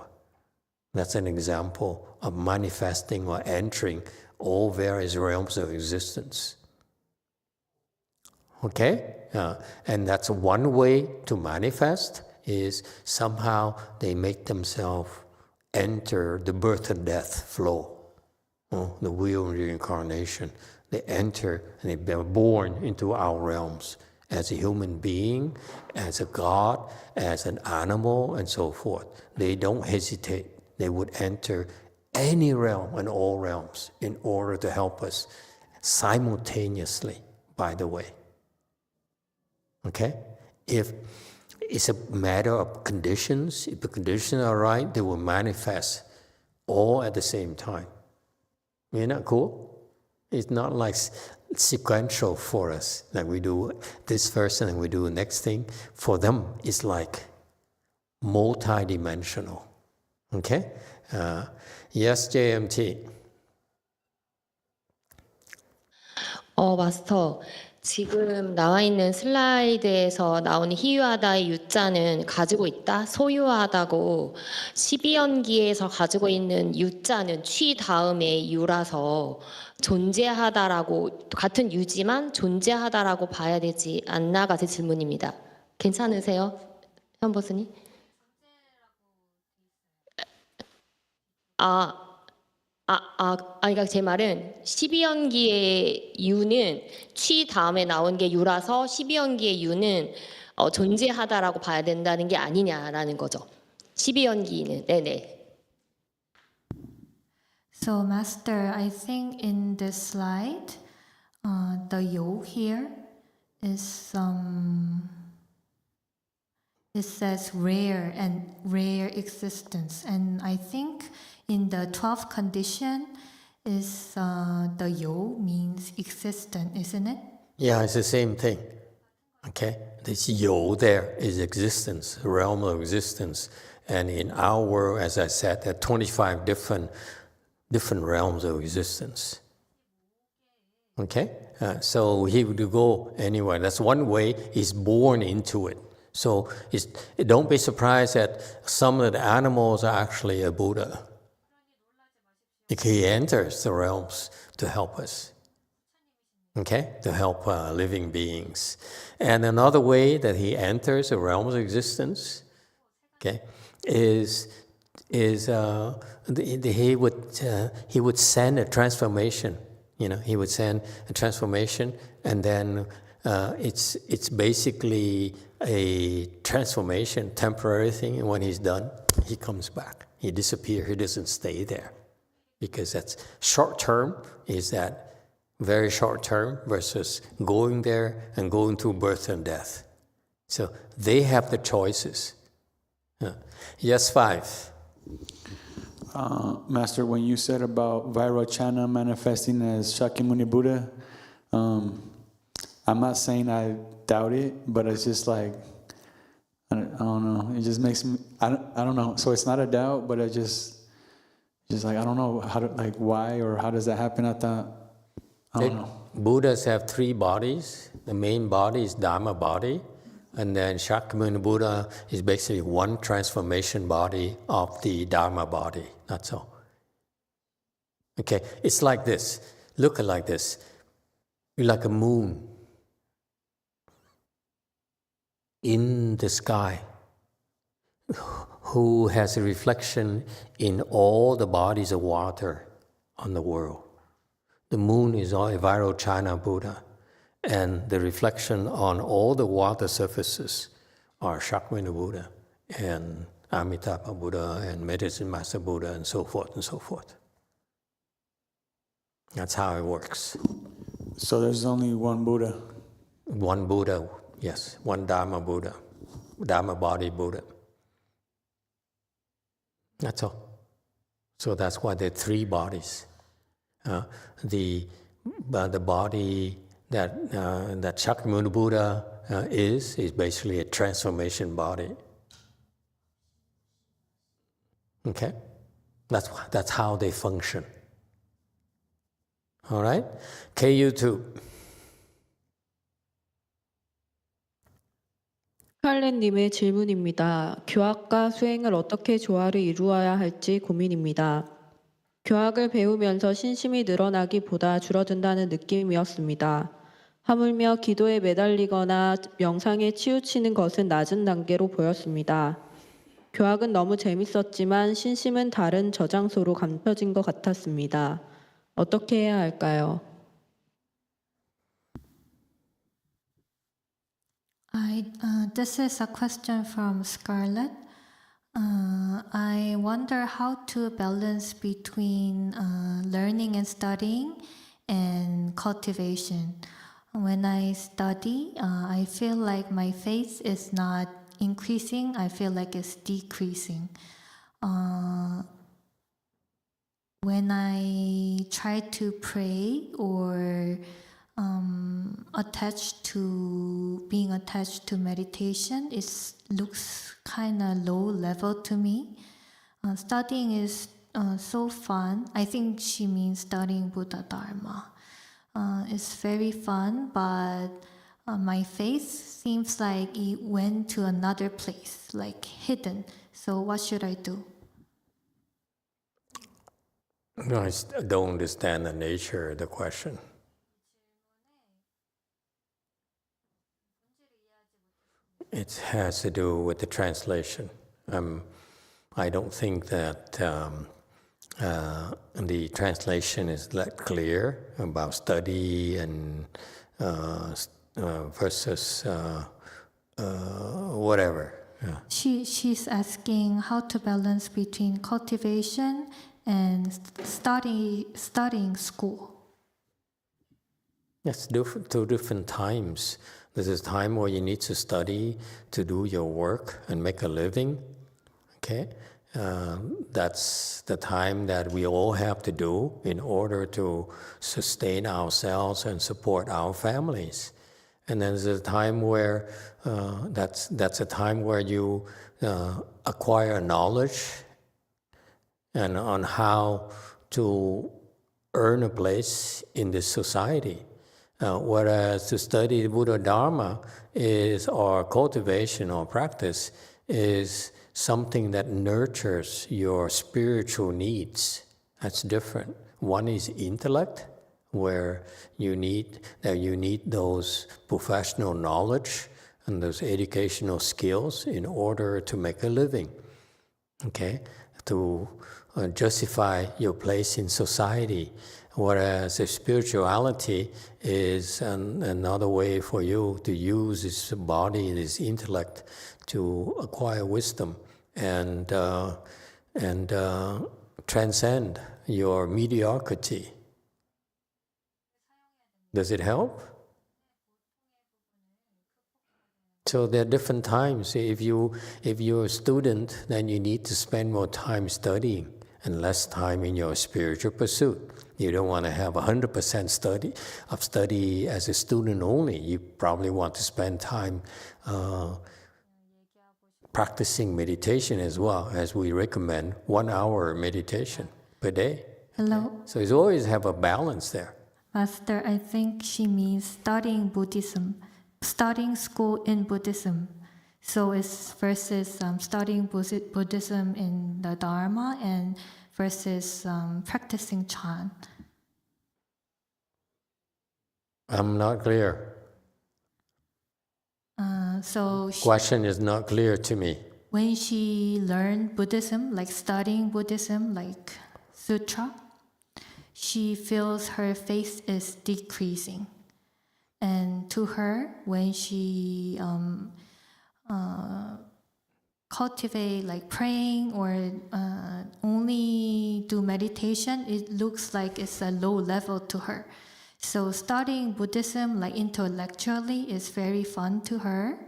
That's an example of manifesting or entering all various realms of existence. Okay? And that's one way to manifest, is somehow they make themselves enter the birth and death flow, the wheel of reincarnation. They enter and they're born into our realms as a human being, as a god, as an animal, and so forth. They don't hesitate. They would enter any realm and all realms in order to help us simultaneously, by the way. Okay? If it's a matter of conditions, if the conditions are right, they will manifest all at the same time. Isn't that cool? It's not like sequential for us, like we do this first and then we do the next thing. For them, it's like multi-dimensional. Okay? Yes, JMT. 마스터, 지금 나와 있는 슬라이드에서 나오는 희유하다의 유자는 가지고 있다, 소유하다고 12연기에서 가지고 있는 유자는 취 다음에 유라서 존재하다라고, 같은 유지만 존재하다라고 봐야 되지 않나가 제 질문입니다. 괜찮으세요, 현보스님? 그러니까 제 말은 12연기의 유는 취 다음에 나온 게 유라서 12연기의 유는 존재하다라고 봐야 된다는 게 아니냐라는 거죠. 12연기는 네네. So, Master, I think in this slide, the yo here is it says rare and rare existence, and I think in the 12th condition is the yo means existent, isn't it? Yeah, it's the same thing. Okay, this yo there is existence, realm of existence, and in our world, as I said, there are 25 different realms of existence. Okay, so he would go anywhere. That's one way. He's born into it. So don't be surprised that some of the animals are actually a Buddha. He enters the realms to help us. Okay, to help living beings. And another way that he enters the realms of existence, okay, is he would send a transformation. You know, he would send a transformation, and then it's basically a transformation, temporary thing. And when he's done, he comes back. He disappears. He doesn't stay there, because that's short term. Is that very short term versus going there and going through birth and death. So they have the choices. Yes, 5. Master, when you said about Vairochana manifesting as Shakyamuni Buddha, I'm not saying I doubt it, but it's just like, I don't know. It just makes me, I don't know. So it's not a doubt, but it just like, I don't know how to, like, why or how does that happen? I don't know. Buddhas have 3 bodies. The main body is Dharma body. And then Shakyamuni Buddha is basically one transformation body of the Dharma body. That's all. Okay, it's like this. Look at it like this. You're like a moon in the sky who has a reflection in all the bodies of water on the world. The moon is a Vairochana Buddha, and the reflection on all the water surfaces are Shakyamuni Buddha and Amitabha Buddha and Medicine Master Buddha and so forth and so forth. That's how it works. So there's only one Buddha? One Buddha, yes. One Dharma Buddha. Dharma body Buddha. That's all. So that's why there are 3 bodies. The body that Shakyamuni Buddha is basically a transformation body. Okay? That's how they function. All right? KU2. 칼렌님의 질문입니다. 교학과 수행을 어떻게 조화를 이루어야 할지 고민입니다. 교학을 배우면서 신심이 늘어나기보다 줄어든다는 느낌이었습니다. 하물며 기도에 매달리거나 명상에 치우치는 것은 낮은 단계로 보였습니다. 교학은 너무 재밌었지만 신심은 다른 저장소로 감춰진 것 같았습니다. 어떻게 해야 할까요? This is a question from Scarlett. I wonder how to balance between learning and studying and cultivation. When I study, I feel like my faith is not increasing. I feel like it's decreasing. When I try to pray or being attached to meditation, it looks kind of low level to me. Studying is so fun. I think she means studying Buddha Dharma. It's very fun, but my faith seems like it went to another place, like hidden. So what should I do? No, I don't understand the nature of the question. It has to do with the translation. I don't think that the translation is that clear about study and versus whatever. Yeah. She's asking how to balance between cultivation and studying school. Yes, two different times. This is time where you need to study to do your work and make a living. Okay, that's the time that we all have to do in order to sustain ourselves and support our families. And then there's a time where that's a time where you acquire knowledge and on how to earn a place in this society. Whereas to study Buddha Dharma or cultivation or practice is something that nurtures your spiritual needs. That's different. One is intellect, where you need those professional knowledge and those educational skills in order to make a living. Okay, to justify your place in society. Whereas spirituality is another way for you to use this body, this intellect, to acquire wisdom and transcend your mediocrity. Does it help? So there are different times. If you're a student, then you need to spend more time studying and less time in your spiritual pursuit. You don't want to have 100% study as a student only. You probably want to spend time practicing meditation as well, as we recommend 1 hour meditation per day. Hello. So you always have a balance there. Master, I think she means studying Buddhism, studying school in Buddhism. So it's versus studying Buddhism in the Dharma and versus practicing chant. I'm not clear. Question is not clear to me. When she learned Buddhism, like studying Buddhism, like sutra, she feels her faith is decreasing. And to her, when she cultivate like praying or only do meditation, it looks like it's a low level to her. So studying Buddhism like intellectually is very fun to her,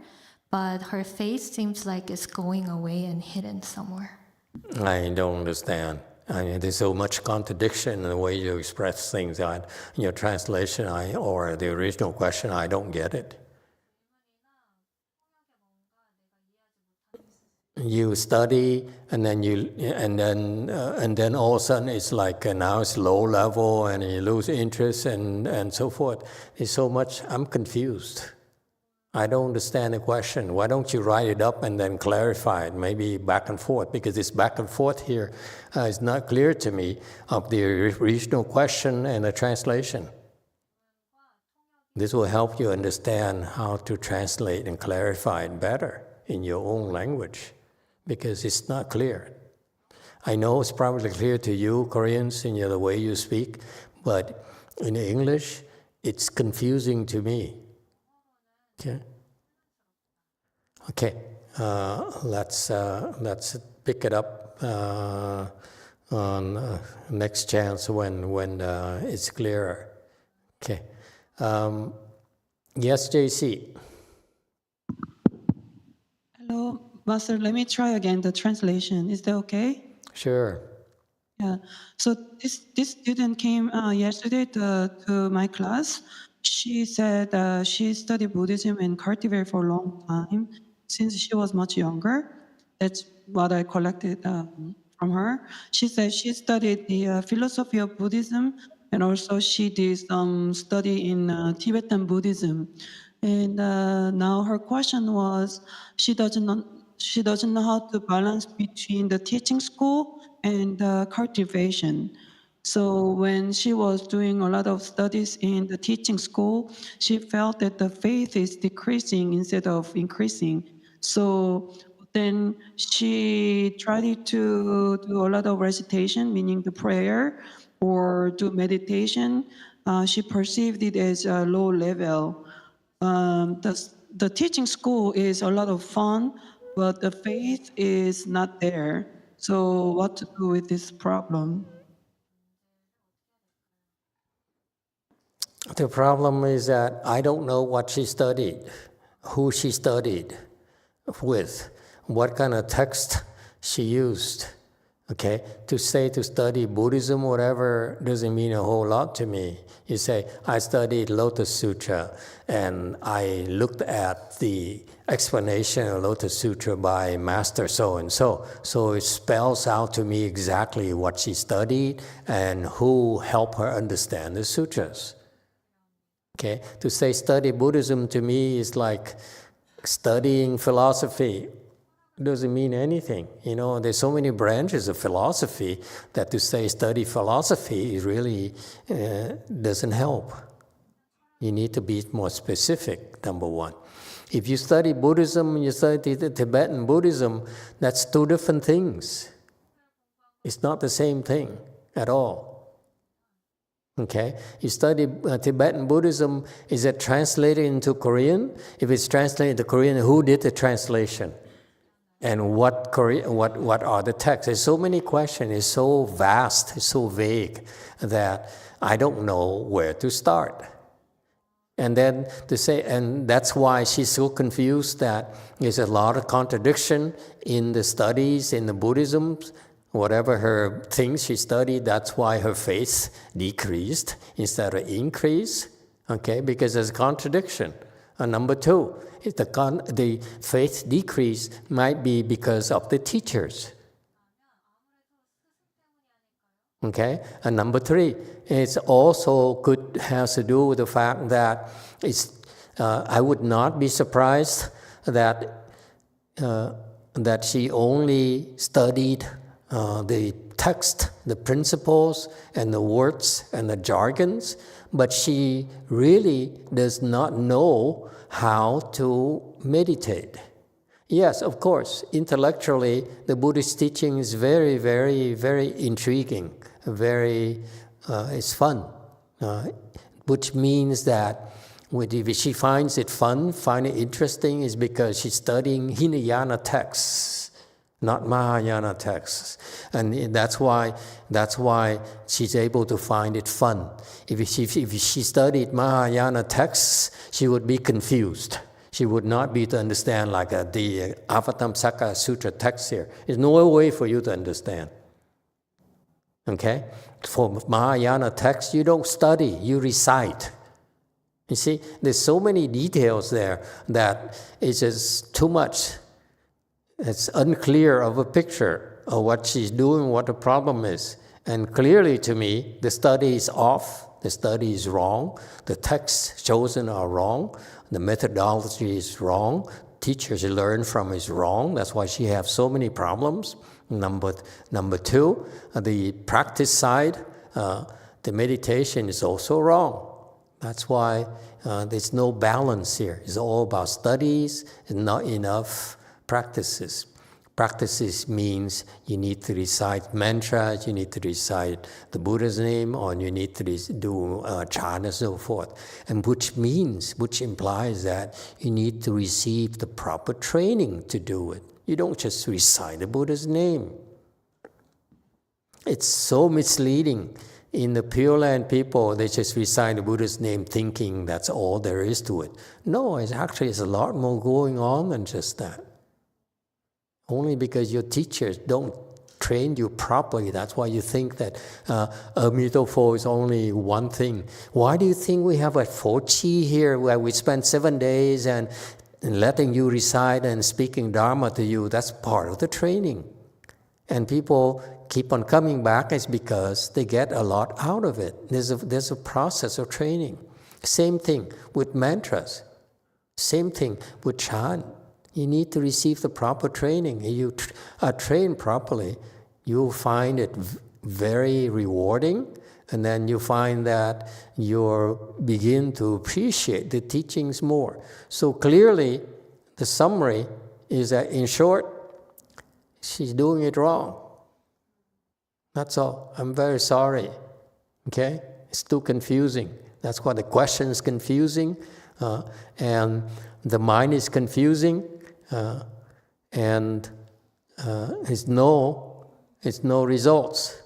but her faith seems like it's going away and hidden somewhere. I don't understand. I mean, there's so much contradiction in the way you express things. In your translation or the original question, I don't get it. You study, and then all of a sudden it's like now it's low level, and you lose interest, and so forth. It's so much. I'm confused. I don't understand the question. Why don't you write it up and then clarify it? Maybe back and forth, because this back and forth here is not clear to me of the original question and the translation. This will help you understand how to translate and clarify it better in your own language, because it's not clear. I know it's probably clear to you, Koreans, in the way you speak, but in English, it's confusing to me. Okay? Okay, let's pick it up on next chance when it's clearer. Okay. Yes, JC. Hello, Master. Let me try again the translation. Is that okay? Sure. Yeah. So this student came yesterday to my class. She said she studied Buddhism and cultivated for a long time since she was much younger. That's what I collected from her. She said she studied the philosophy of Buddhism, and also she did some study in Tibetan Buddhism. And now her question was, she doesn't know how to balance between the teaching school and cultivation. So when she was doing a lot of studies in the teaching school, she felt that the faith is decreasing instead of increasing. So then she tried to do a lot of recitation, meaning the prayer, or do meditation. She perceived it as a low level. The teaching school is a lot of fun, but the faith is not there. So what to do with this problem? The problem is that I don't know what she studied, who she studied with, what kind of text she used. Okay, to study Buddhism, whatever, doesn't mean a whole lot to me. You say, I studied Lotus Sutra, and I looked at the explanation of Lotus Sutra by Master so-and-so. So it spells out to me exactly what she studied and who helped her understand the sutras. Okay, to say study Buddhism to me is like studying philosophy. It doesn't mean anything. You know, there's so many branches of philosophy that to say study philosophy really doesn't help. You need to be more specific, number one. If you study Buddhism and you study the Tibetan Buddhism, that's two different things. It's not the same thing at all. Okay, you study Tibetan Buddhism, is it translated into Korean? If it's translated into Korean, who did the translation? And what are the texts? There's so many questions. It's so vast, it's so vague that I don't know where to start. And then to say, and that's why she's so confused that there's a lot of contradiction in the studies, in the Buddhism. Whatever her things she studied, that's why her faith decreased instead of increased. Okay, because there's a contradiction. And number two, the faith decrease might be because of the teachers. Okay, and number three, it's also has to do with the fact that I would not be surprised that she only studied the text, the principles, and the words and the jargons, but she really does not know how to meditate. Yes, of course, intellectually, the Buddhist teaching is very, very, very intriguing. It's fun, which means that if she finds it fun, find it interesting, is because she's studying Hinayana texts, not Mahayana texts, and that's why she's able to find it fun. If she studied Mahayana texts, she would be confused. She would not be to understand like the Avatamsaka Sutra text here. There's no way for you to understand. Okay? For Mahayana text, you don't study, you recite. You see, there's so many details there that it's just too much. It's unclear of a picture of what she's doing, what the problem is. And clearly to me, the study is off, the study is wrong, the texts chosen are wrong, the methodology is wrong, teachers learn from is wrong. That's why she has so many problems. Number two, the practice side, the meditation is also wrong. That's why there's no balance here. It's all about studies and not enough practices. Practices means you need to recite mantras, you need to recite the Buddha's name, or you need to do chant and so forth. And which implies that you need to receive the proper training to do it. You don't just recite the Buddha's name. It's so misleading. In the Pure Land people, they just recite the Buddha's name thinking that's all there is to it. No, it's a lot more going on than just that. Only because your teachers don't train you properly, that's why you think that Emitofuo is only one thing. Why do you think we have a Fochi here where we spend 7 days and letting you recite and speaking Dharma to you? That's part of the training. And people keep on coming back is because they get a lot out of it. There's a process of training. Same thing with mantras. Same thing with chant. You need to receive the proper training. If you are trained properly, you'll find it very rewarding, and then you find that you begin to appreciate the teachings more. So clearly, the summary is that, in short, she's doing it wrong. That's all. I'm very sorry. Okay? It's too confusing. That's why the question is confusing, and the mind is confusing. And it's no results,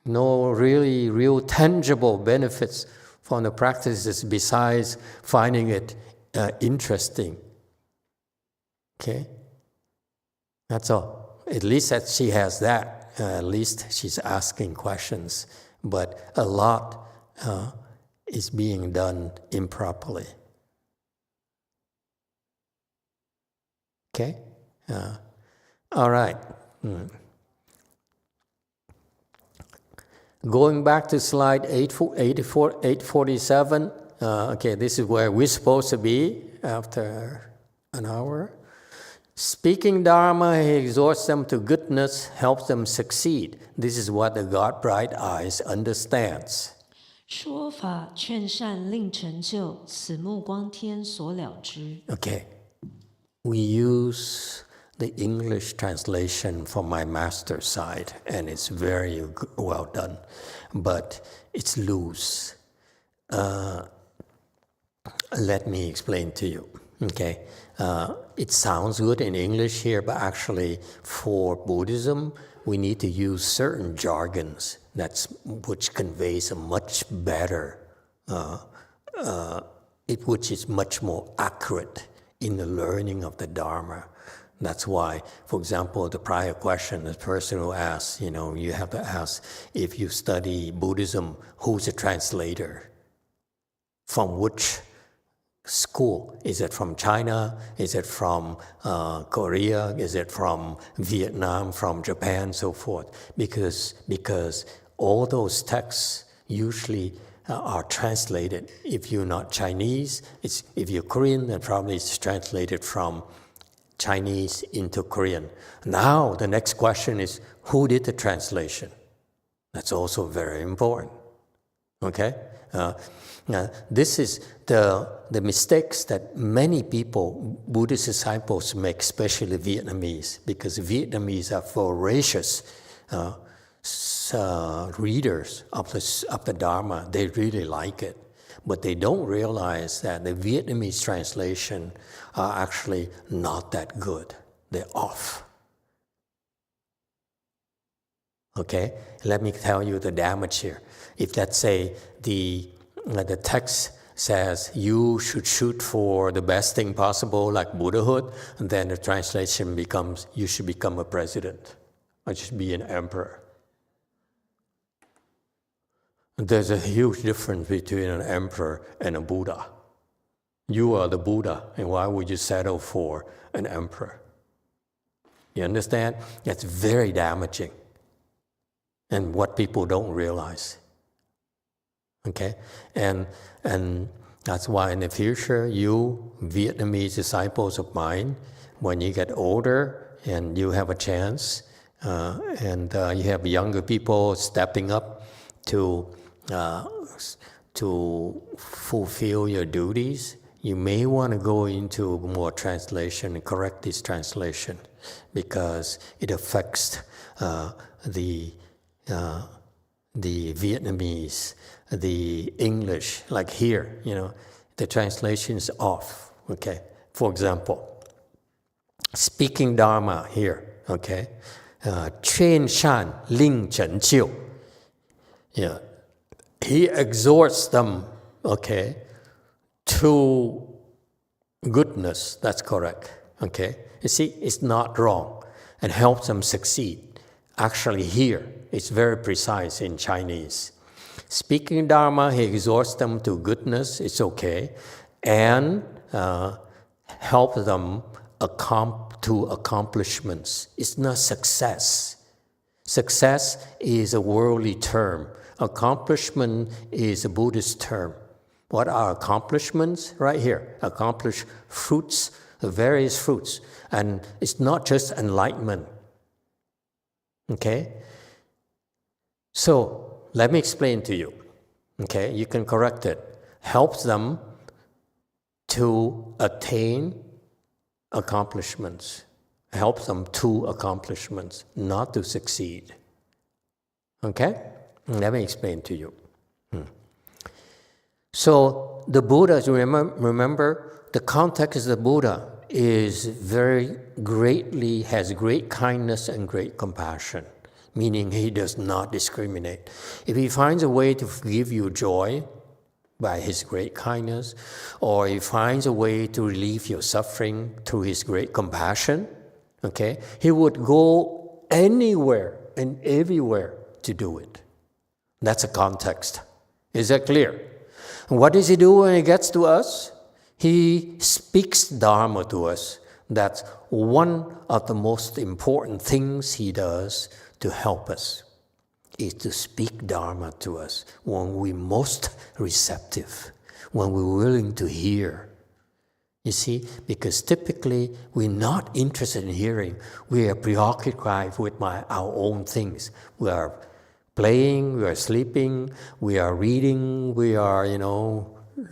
no really real tangible benefits from the practices besides finding it interesting. Okay, that's all. At least that she has that. At least she's asking questions, but a lot is being done improperly. Okay? All right. Going back to slide 847. Okay, this is where we're supposed to be after an hour. Speaking Dharma, he exhorts them to goodness, helps them succeed. This is what the God Bright Eyes understands. 说法劝善令成就，此目光天所了之。 Okay. We use the English translation from my master's side, and it's very well done, but it's loose. Let me explain to you. Okay, it sounds good in English here, but actually for Buddhism, we need to use certain jargons which conveys a much better, which is much more accurate in the learning of the Dharma. That's why, for example, the prior question, the person who asks, you have to ask, if you study Buddhism, who's a translator? From which school? Is it from China? Is it from Korea? Is it from Vietnam, from Japan, so forth? Because all those texts usually are translated. If you're not Chinese, if you're Korean, then probably it's translated from Chinese into Korean. Now, the next question is, who did the translation? That's also very important. Okay? This is the mistakes that many people, Buddhist disciples, make, especially Vietnamese, because Vietnamese are voracious readers of the Dharma. They really like it. But they don't realize that the Vietnamese translation are actually not that good. They're off. Okay? Let me tell you the damage here. If, let's say, the text says you should shoot for the best thing possible, like Buddhahood, and then the translation becomes you should become a president, or should be an emperor. There's a huge difference between an emperor and a Buddha. You are the Buddha, and why would you settle for an emperor? You understand? That's very damaging, and what people don't realize. Okay? And that's why in the future, you Vietnamese disciples of mine, when you get older and you have a chance, and you have younger people stepping up to fulfill your duties, you may want to go into more translation and correct this translation because it affects the Vietnamese, the English. Like here, the translation is off. Okay, for example, speaking Dharma here. Okay, 劝善令成就. Yeah, he exhorts them. Okay. To goodness, that's correct. Okay, you see, it's not wrong, and helps them succeed. Actually, here it's very precise in Chinese. Speaking Dharma, he exhorts them to goodness. It's okay, and help them to accomplishments. It's not success. Success is a worldly term. Accomplishment is a Buddhist term. What are accomplishments? Right here, accomplish fruits, various fruits. And it's not just enlightenment. Okay? So, let me explain to you. Okay, you can correct it. Helps them to attain accomplishments. Helps them to accomplishments, not to succeed. Okay? Let me explain to you. So the Buddha, remember, the context of the Buddha is has great kindness and great compassion, meaning he does not discriminate. If he finds a way to give you joy by his great kindness, or he finds a way to relieve your suffering through his great compassion, okay, he would go anywhere and everywhere to do it. That's a context. Is that clear? What does he do when he gets to us? He speaks Dharma to us. That's one of the most important things he does to help us, is to speak Dharma to us when we're most receptive, when we're willing to hear. You see, because typically we're not interested in hearing. We are preoccupied with our own things. We are playing, we are sleeping, we are reading, we are,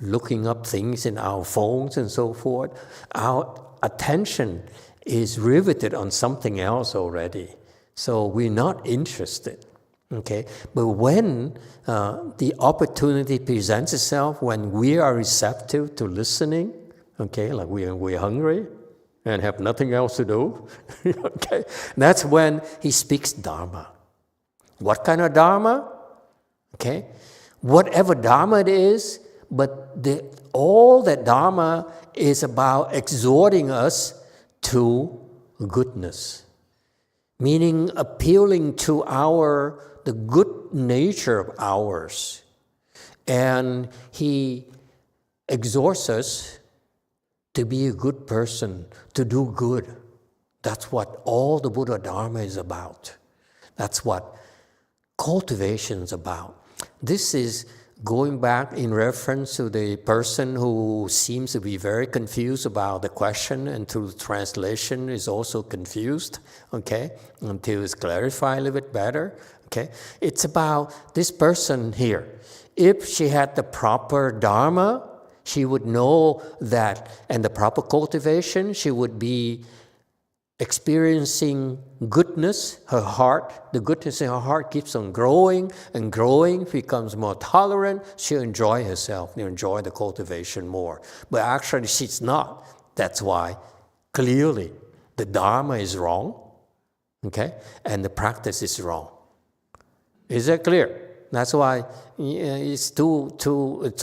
looking up things in our phones and so forth. Our attention is riveted on something else already. So we're not interested. Okay? But when the opportunity presents itself, when we are receptive to listening, okay, like we're hungry and have nothing else to do, okay, that's when he speaks Dharma. What kind of Dharma? Okay, whatever Dharma it is, but all that Dharma is about exhorting us to goodness, meaning appealing to the good nature of ours. And he exhorts us to be a good person, to do good. That's what all the Buddha Dharma is about. That's what cultivation is about. This is going back in reference to the person who seems to be very confused about the question, and through the translation is also confused, okay, until it's clarified a little bit better, okay. It's about this person here. If she had the proper Dharma, she would know that, and the proper cultivation, she would be experiencing goodness. Her heart, the goodness in her heart keeps on growing and growing, becomes more tolerant. She'll enjoy herself, she'll enjoy the cultivation more. But actually she's not. That's why clearly the Dharma is wrong, okay, and the practice is wrong. Is that clear? That's why it's too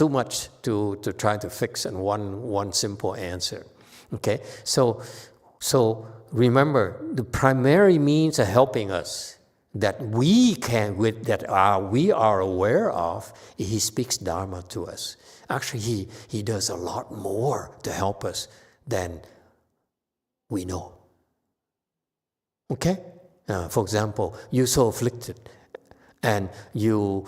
much to try to fix in one simple answer. Okay, so remember, the primary means of helping us that we are aware of, he speaks Dharma to us. Actually, he does a lot more to help us than we know. Okay? For example, you're so afflicted and you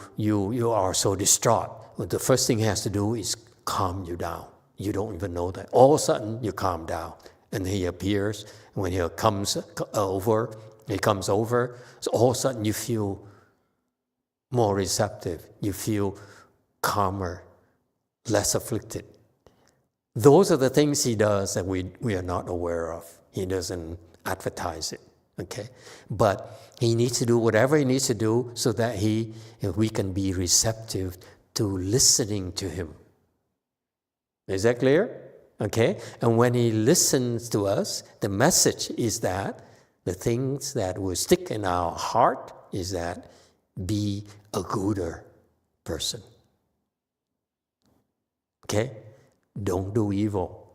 are so distraught. Well, the first thing he has to do is calm you down. You don't even know that. All of a sudden, you calm down. And he appears. When he comes over, so all of a sudden you feel more receptive. You feel calmer, less afflicted. Those are the things he does that we are not aware of. He doesn't advertise it, okay? But he needs to do whatever he needs to do so that we can be receptive to listening to him. Is that clear? Okay? And when he listens to us, the message is that the things that will stick in our heart is that be a gooder person. Okay? Don't do evil.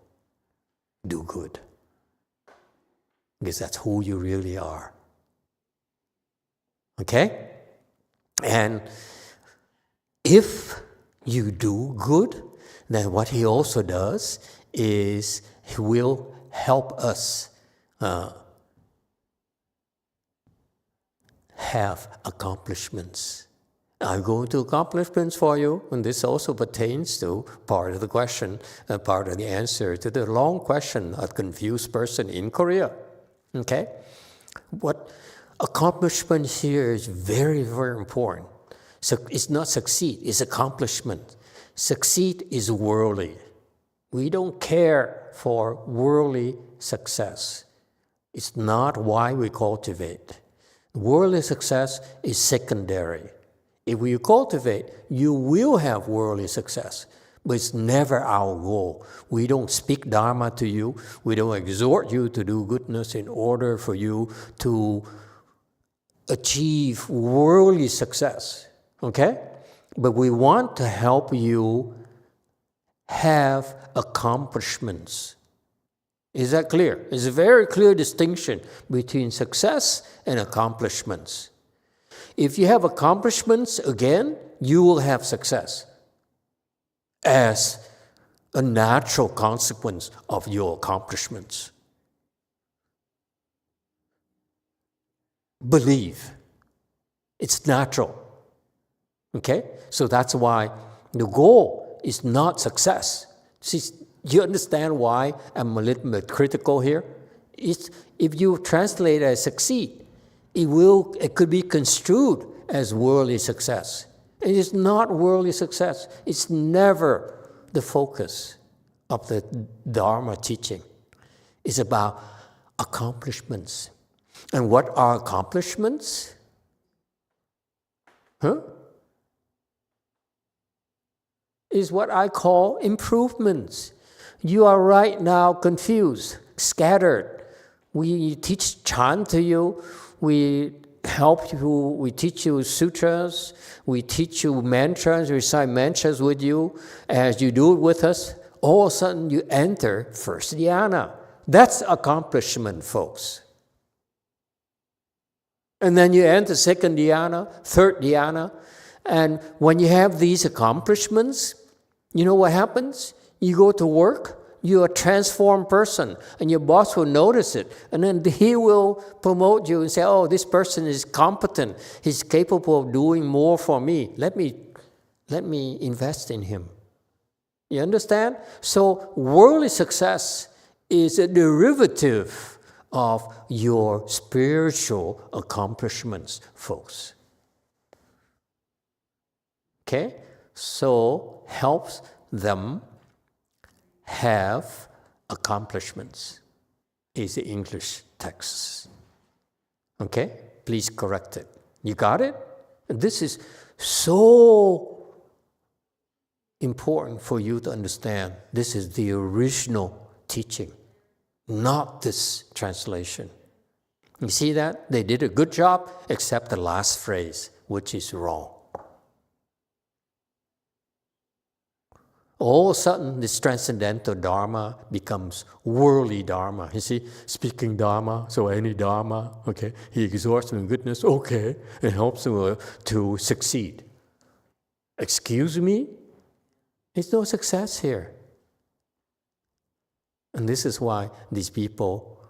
Do good. Because that's who you really are. Okay? And if you do good, then what he also does is he will help us have accomplishments. I'm going to accomplishments for you, and this also pertains to part of the question, part of the answer to the long question of confused person in Korea. Okay? What accomplishment here is very, very important. So it's not succeed, it's accomplishment. Succeed is worldly. We don't care for worldly success. It's not why we cultivate. Worldly success is secondary. If you cultivate, you will have worldly success, but it's never our goal. We don't speak Dharma to you. We don't exhort you to do goodness in order for you to achieve worldly success, okay? But we want to help you have accomplishments. Is that clear? It's a very clear distinction between success and accomplishments. If you have accomplishments, again, you will have success as a natural consequence of your accomplishments. Believe. It's natural. Okay? So that's why the goal is not success. See, you understand why I'm a little bit critical here? If you translate it as succeed, it could be construed as worldly success. It is not worldly success. It's never the focus of the Dharma teaching. It's about accomplishments. And what are accomplishments? Is what I call improvements. You are right now confused, scattered. We teach chant to you. We help you, we teach you sutras, we teach you mantras, recite mantras with you. As you do it with us, all of a sudden you enter first dhyana. That's accomplishment, folks. And then you enter second dhyana, third dhyana. And when you have these accomplishments, you know what happens? You go to work, you're a transformed person, and your boss will notice it. And then he will promote you and say, oh, this person is competent. He's capable of doing more for me. Let me invest in him. You understand? So worldly success is a derivative of your spiritual accomplishments, folks. Okay? So helps them have accomplishments is the English text. Okay? Please correct it. You got it? And this is so important for you to understand. This is the original teaching, not this translation. You see that? They did a good job, except the last phrase, which is wrong. All of a sudden, this transcendental Dharma becomes worldly Dharma. You see, speaking Dharma, so any Dharma, okay, he exhorts them in goodness, okay, and helps them to succeed. Excuse me? There's no success here. And this is why these people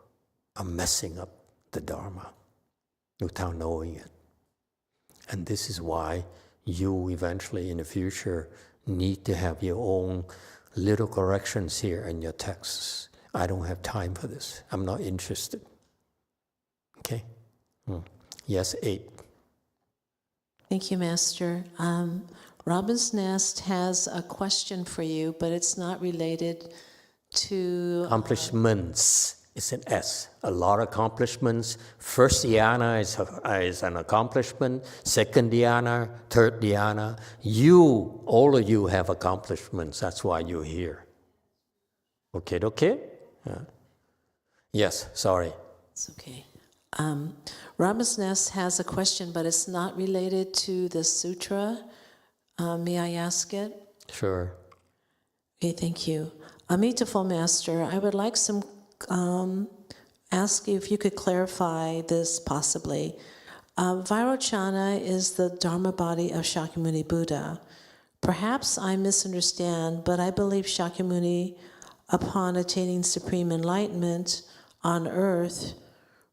are messing up the Dharma without knowing it. And this is why you eventually in the future need to have your own little corrections here in your texts. I don't have time for this. I'm not interested. Okay? Yes, 8. Thank you, Master. Robin's Nest has a question for you, but it's not related to... Accomplishments is an S. A lot of accomplishments. First dhyana is an accomplishment. Second dhyana, third dhyana. All of you have accomplishments. That's why you're here. Okay? Yeah. Yes, sorry. It's okay. Rama's Nest has a question, but it's not related to the sutra. May I ask it? Sure. Okay, thank you. Emitofuo Master, I would like ask you if you could clarify this possibly. Vairochana is the Dharma body of Shakyamuni Buddha. Perhaps I misunderstand, but I believe Shakyamuni, upon attaining supreme enlightenment on earth,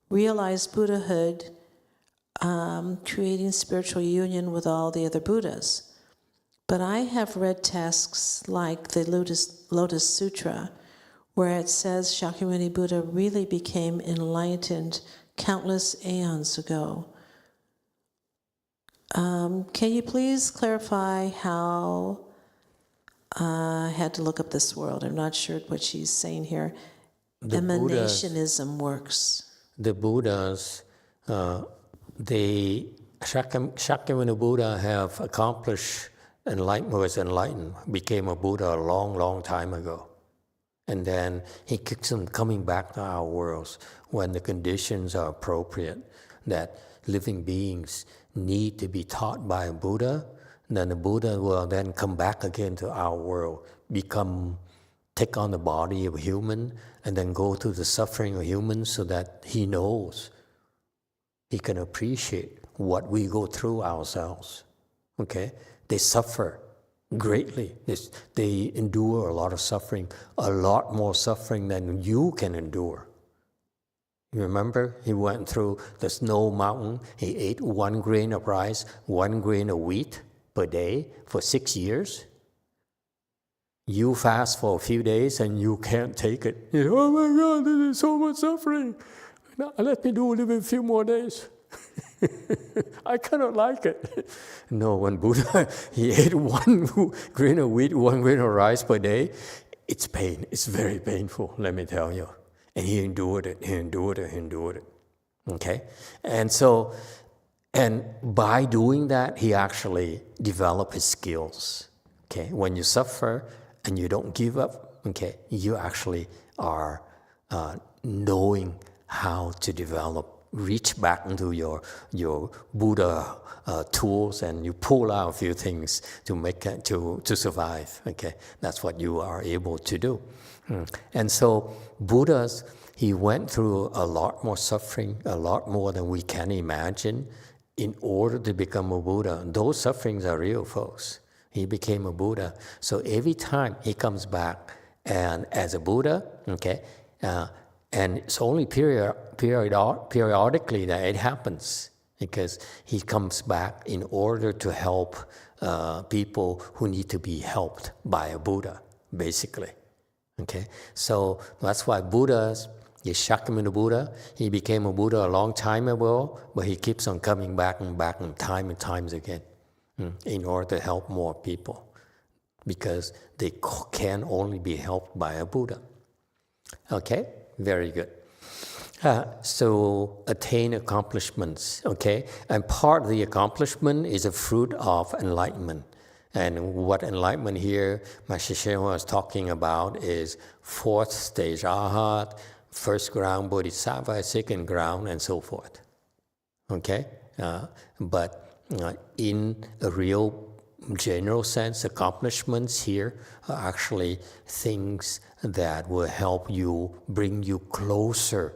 realized Buddhahood, creating spiritual union with all the other Buddhas. But I have read texts like the Lotus Sutra, where it says Shakyamuni Buddha really became enlightened countless aeons ago. Can you please clarify how, I had to look up this word, I'm not sure what she's saying here, emanationism works. The Buddhas, Shakyamuni Buddha have accomplished was enlightened, became a Buddha a long, long time ago. And then he keeps on coming back to our worlds when the conditions are appropriate, that living beings need to be taught by a Buddha. Then the Buddha will then come back again to our world, take on the body of a human, and then go through the suffering of humans so that he knows, he can appreciate what we go through ourselves. Okay? They suffer greatly. They endure a lot of suffering, a lot more suffering than you can endure. You remember, he went through the snow mountain. He ate 1 grain of rice, 1 grain of wheat per day for 6 years. You fast for a few days and you can't take it. Oh my God, this is so much suffering. Now, let me do a few more days. I cannot like it. No, when Buddha, he ate 1 grain of wheat, 1 grain of rice per day, it's pain. It's very painful, let me tell you. And he endured it. Okay? And by doing that, he actually developed his skills. Okay? When you suffer and you don't give up, okay, you actually are knowing how to reach back into your Buddha tools, and you pull out a few things to make it, to survive. Okay, that's what you are able to do. And so Buddhas, he went through a lot more suffering, a lot more than we can imagine, in order to become a Buddha. Those sufferings are real, folks. He became a Buddha. So every time he comes back and as a Buddha, okay. And it's only periodically that it happens, because he comes back in order to help people who need to be helped by a Buddha, basically. Okay, so that's why Buddhas, Shakyamuni Buddha, he became a Buddha a long time ago, but he keeps on coming back and times again, in order to help more people, because they can only be helped by a Buddha. Okay? Very good. So attain accomplishments, okay? And part of the accomplishment is a fruit of enlightenment. And what enlightenment here, Master Shen was talking about, is 4th stage Arhat, 1st ground Bodhisattva, 2nd ground, and so forth. Okay? But in a real general sense, accomplishments here are actually things that will help you, bring you closer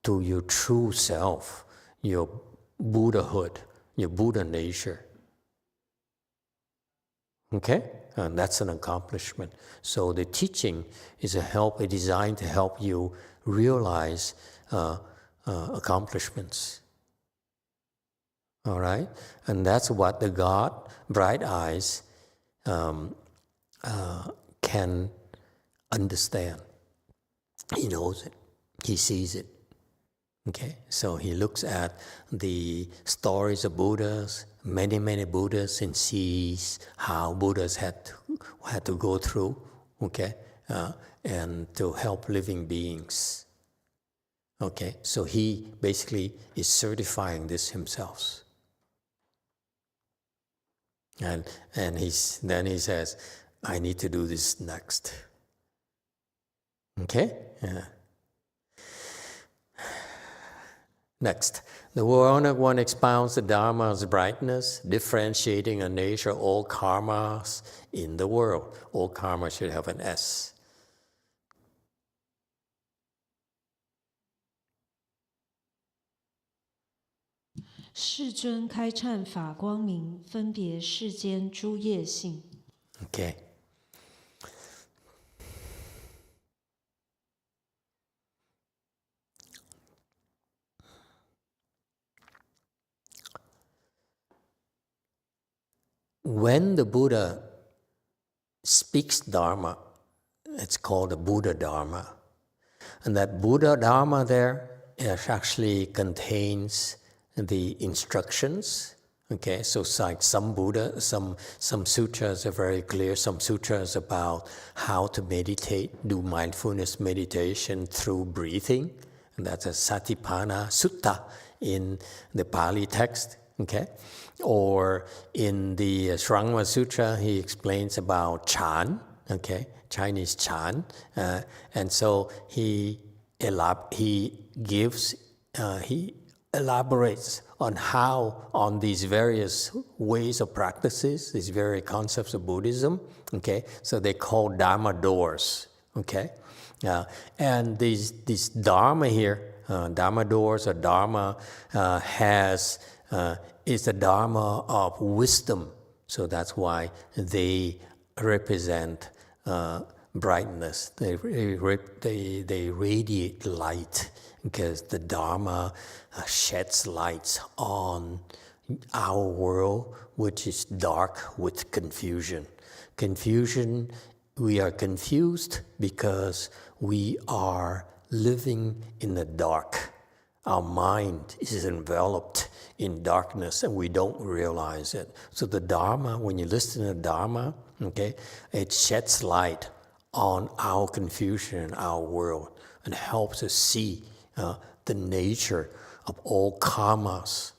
to your true self, your Buddhahood, your Buddha nature. Okay? And that's an accomplishment. So the teaching is designed to help you realize accomplishments. All right? And that's what the God, bright eyes, can understand. He knows it. He sees it. Okay? So he looks at the stories of Buddhas, many Buddhas, and sees how Buddhas had to go through, okay, and to help living beings. Okay, so he basically is certifying this himself. And then he says, I need to do this next. Okay? Yeah. Next, the Honored One expounds the Dharma's brightness, differentiating a nature of all karmas in the world. All karma should have an S. "世尊开阐法光明，分别世间诸业性。" Okay. When the Buddha speaks Dharma, it's called the Buddha Dharma. And that Buddha Dharma there actually contains the instructions. Okay, so like some Buddha, some sutras are very clear. Some sutras about how to meditate, do mindfulness meditation through breathing. And that's a Satipana Sutta in the Pali text. Okay, or in the Shrangma Sutra, he explains about Chan. Okay, Chinese Chan, and so he elaborates on how, on these various ways of practices, these various concepts of Buddhism. Okay, so they call Dharma doors. Okay, and this Dharma here, Dharma doors or Dharma is the Dharma of wisdom. So that's why they represent brightness. They radiate light, because the Dharma sheds lights on our world, which is dark with confusion. Confusion, we are confused because we are living in the dark. Our mind is enveloped in darkness and we don't realize it. So the Dharma, when you listen to the Dharma, okay, it sheds light on our confusion in our world and helps us see the nature of all karmas.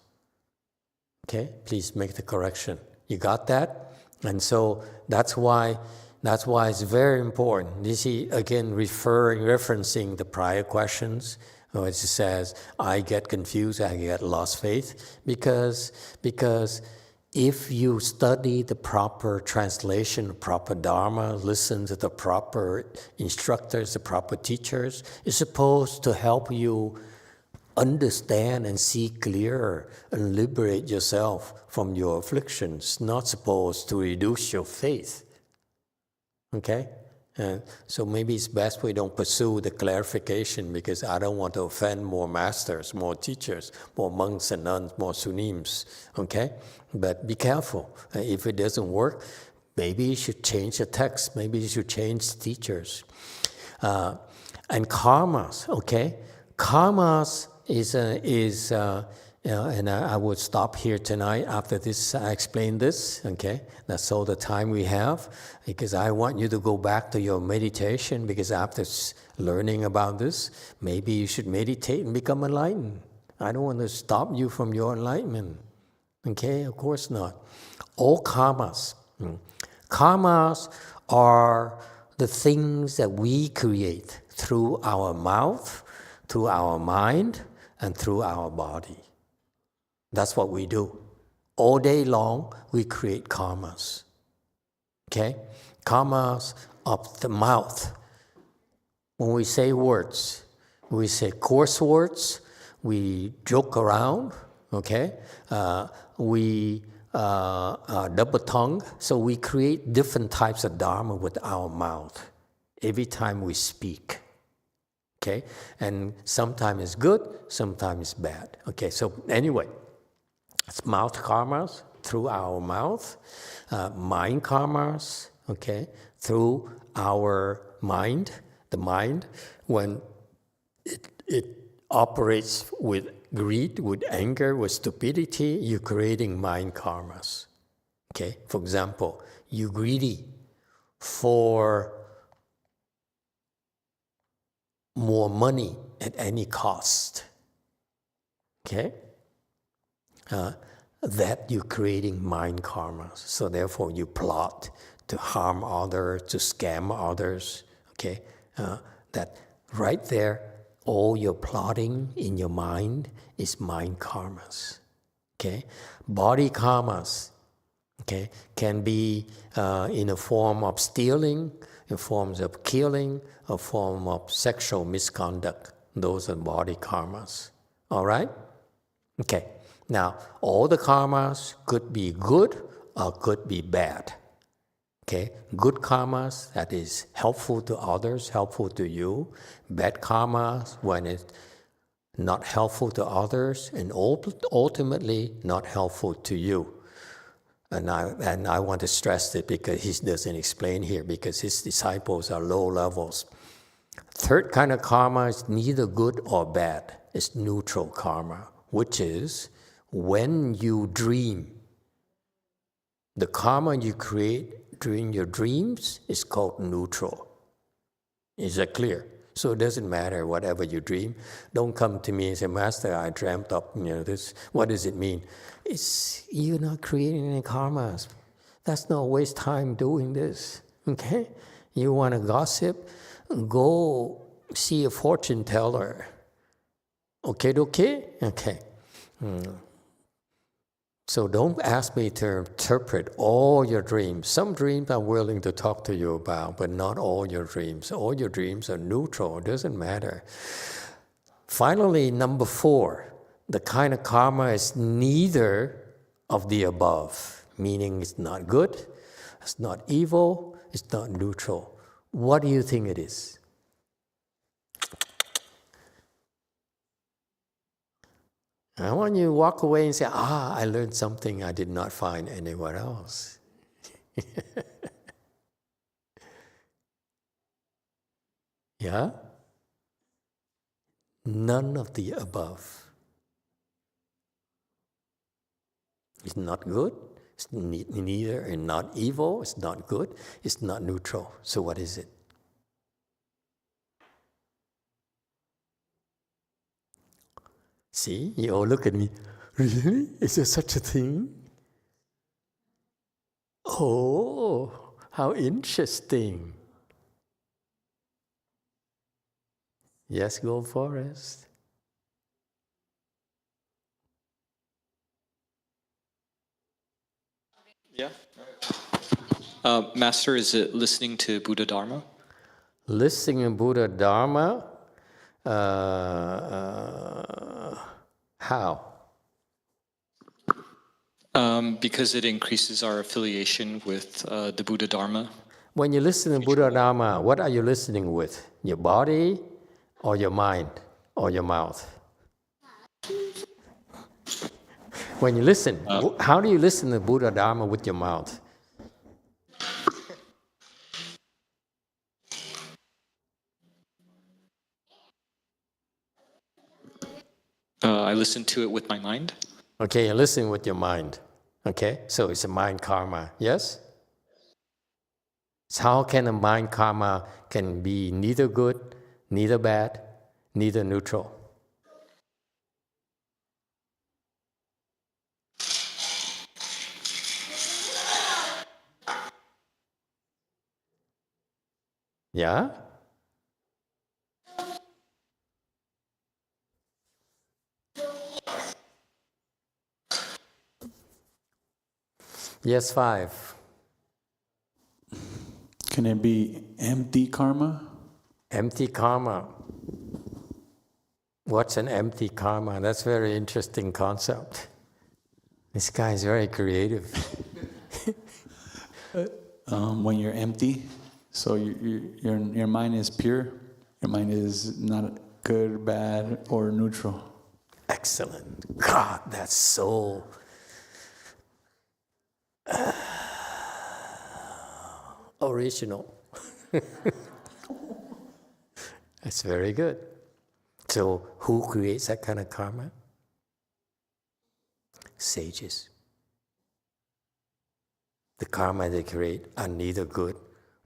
Okay, please make the correction. You got that? And so that's why it's very important. You see, again, referencing the prior questions. It says, I get confused, I get lost faith, because if you study the proper translation, proper Dharma, listen to the proper instructors, the proper teachers, it's supposed to help you understand and see clearer and liberate yourself from your afflictions, not supposed to reduce your faith. Okay? And so maybe it's best we don't pursue the clarification, because I don't want to offend more masters, more teachers, more monks and nuns, more sunims, okay? But be careful. If it doesn't work, maybe you should change the text. Maybe you should change teachers. And karmas, okay? Karmas and I would stop here tonight after this. I explain this, okay? That's all the time we have, because I want you to go back to your meditation, because after learning about this, maybe you should meditate and become enlightened. I don't want to stop you from your enlightenment, okay? Of course not. All karmas. Karmas are the things that we create through our mouth, through our mind, and through our body. That's what we do. All day long, we create karmas. Okay? Karmas of the mouth. When we say words, we say coarse words, we joke around, okay? We double tongue, so we create different types of Dharma with our mouth every time we speak. Okay? And sometimes it's good, sometimes it's bad. Okay, so anyway, it's mouth karmas through our mouth, mind karmas, okay, through our mind. The mind, when it operates with greed, with anger, with stupidity, you're creating mind karmas. Okay, for example, you're greedy for more money at any cost. Okay? That you're creating mind karma. So therefore you plot to harm others, to scam others. Okay? That right there, all your plotting in your mind is mind karmas. Okay? Body karmas, okay, can be in a form of stealing, in forms of killing, a form of sexual misconduct. Those are body karmas. All right? Okay. Now, all the karmas could be good or could be bad. Okay? Good karmas, that is helpful to others, helpful to you. Bad karmas, when it's not helpful to others and ultimately not helpful to you. And I want to stress it because he doesn't explain here, because his disciples are low levels. Third kind of karma is neither good or bad. It's neutral karma, which is when you dream. The karma you create during your dreams is called neutral. Is that clear? So it doesn't matter whatever you dream. Don't come to me and say, Master, I dreamt up this. What does it mean? It's you're not creating any karmas. That's not waste time doing this. Okay? You want to gossip? Go see a fortune teller. Okay? Okay. So don't ask me to interpret all your dreams. Some dreams I'm willing to talk to you about, but not all your dreams. All your dreams are neutral. It doesn't matter. Finally, number 4, the kind of karma is neither of the above, meaning it's not good, it's not evil, it's not neutral. What do you think it is? I want you to walk away and say, I learned something I did not find anywhere else. Yeah? None of the above. It's not good, it's neither and not evil, it's not good, it's not neutral. So what is it? See, you all look at me. Really? Is there such a thing? Oh, how interesting. Yes, go Forrest. Yeah. Master, is it listening to Buddha Dharma? Listening to Buddha Dharma? How? Because it increases our affiliation with the Buddha Dharma. When you listen to Buddha Dharma, what are you listening with? Your body or your mind or your mouth? When you listen, how do you listen to Buddha Dharma with your mouth? I listen to it with my mind. Okay, you listen with your mind. Okay, so it's a mind karma, yes? So how can a mind karma can be neither good, neither bad, neither neutral? Yeah? Yes, 5. Can it be empty karma? Empty karma. What's an empty karma? That's a very interesting concept. This guy is very creative. When you're empty, so your mind is pure, your mind is not good, bad, or neutral. Excellent. God, that's so... original. That's very good. So who creates that kind of karma? Sages. The karma they create are neither good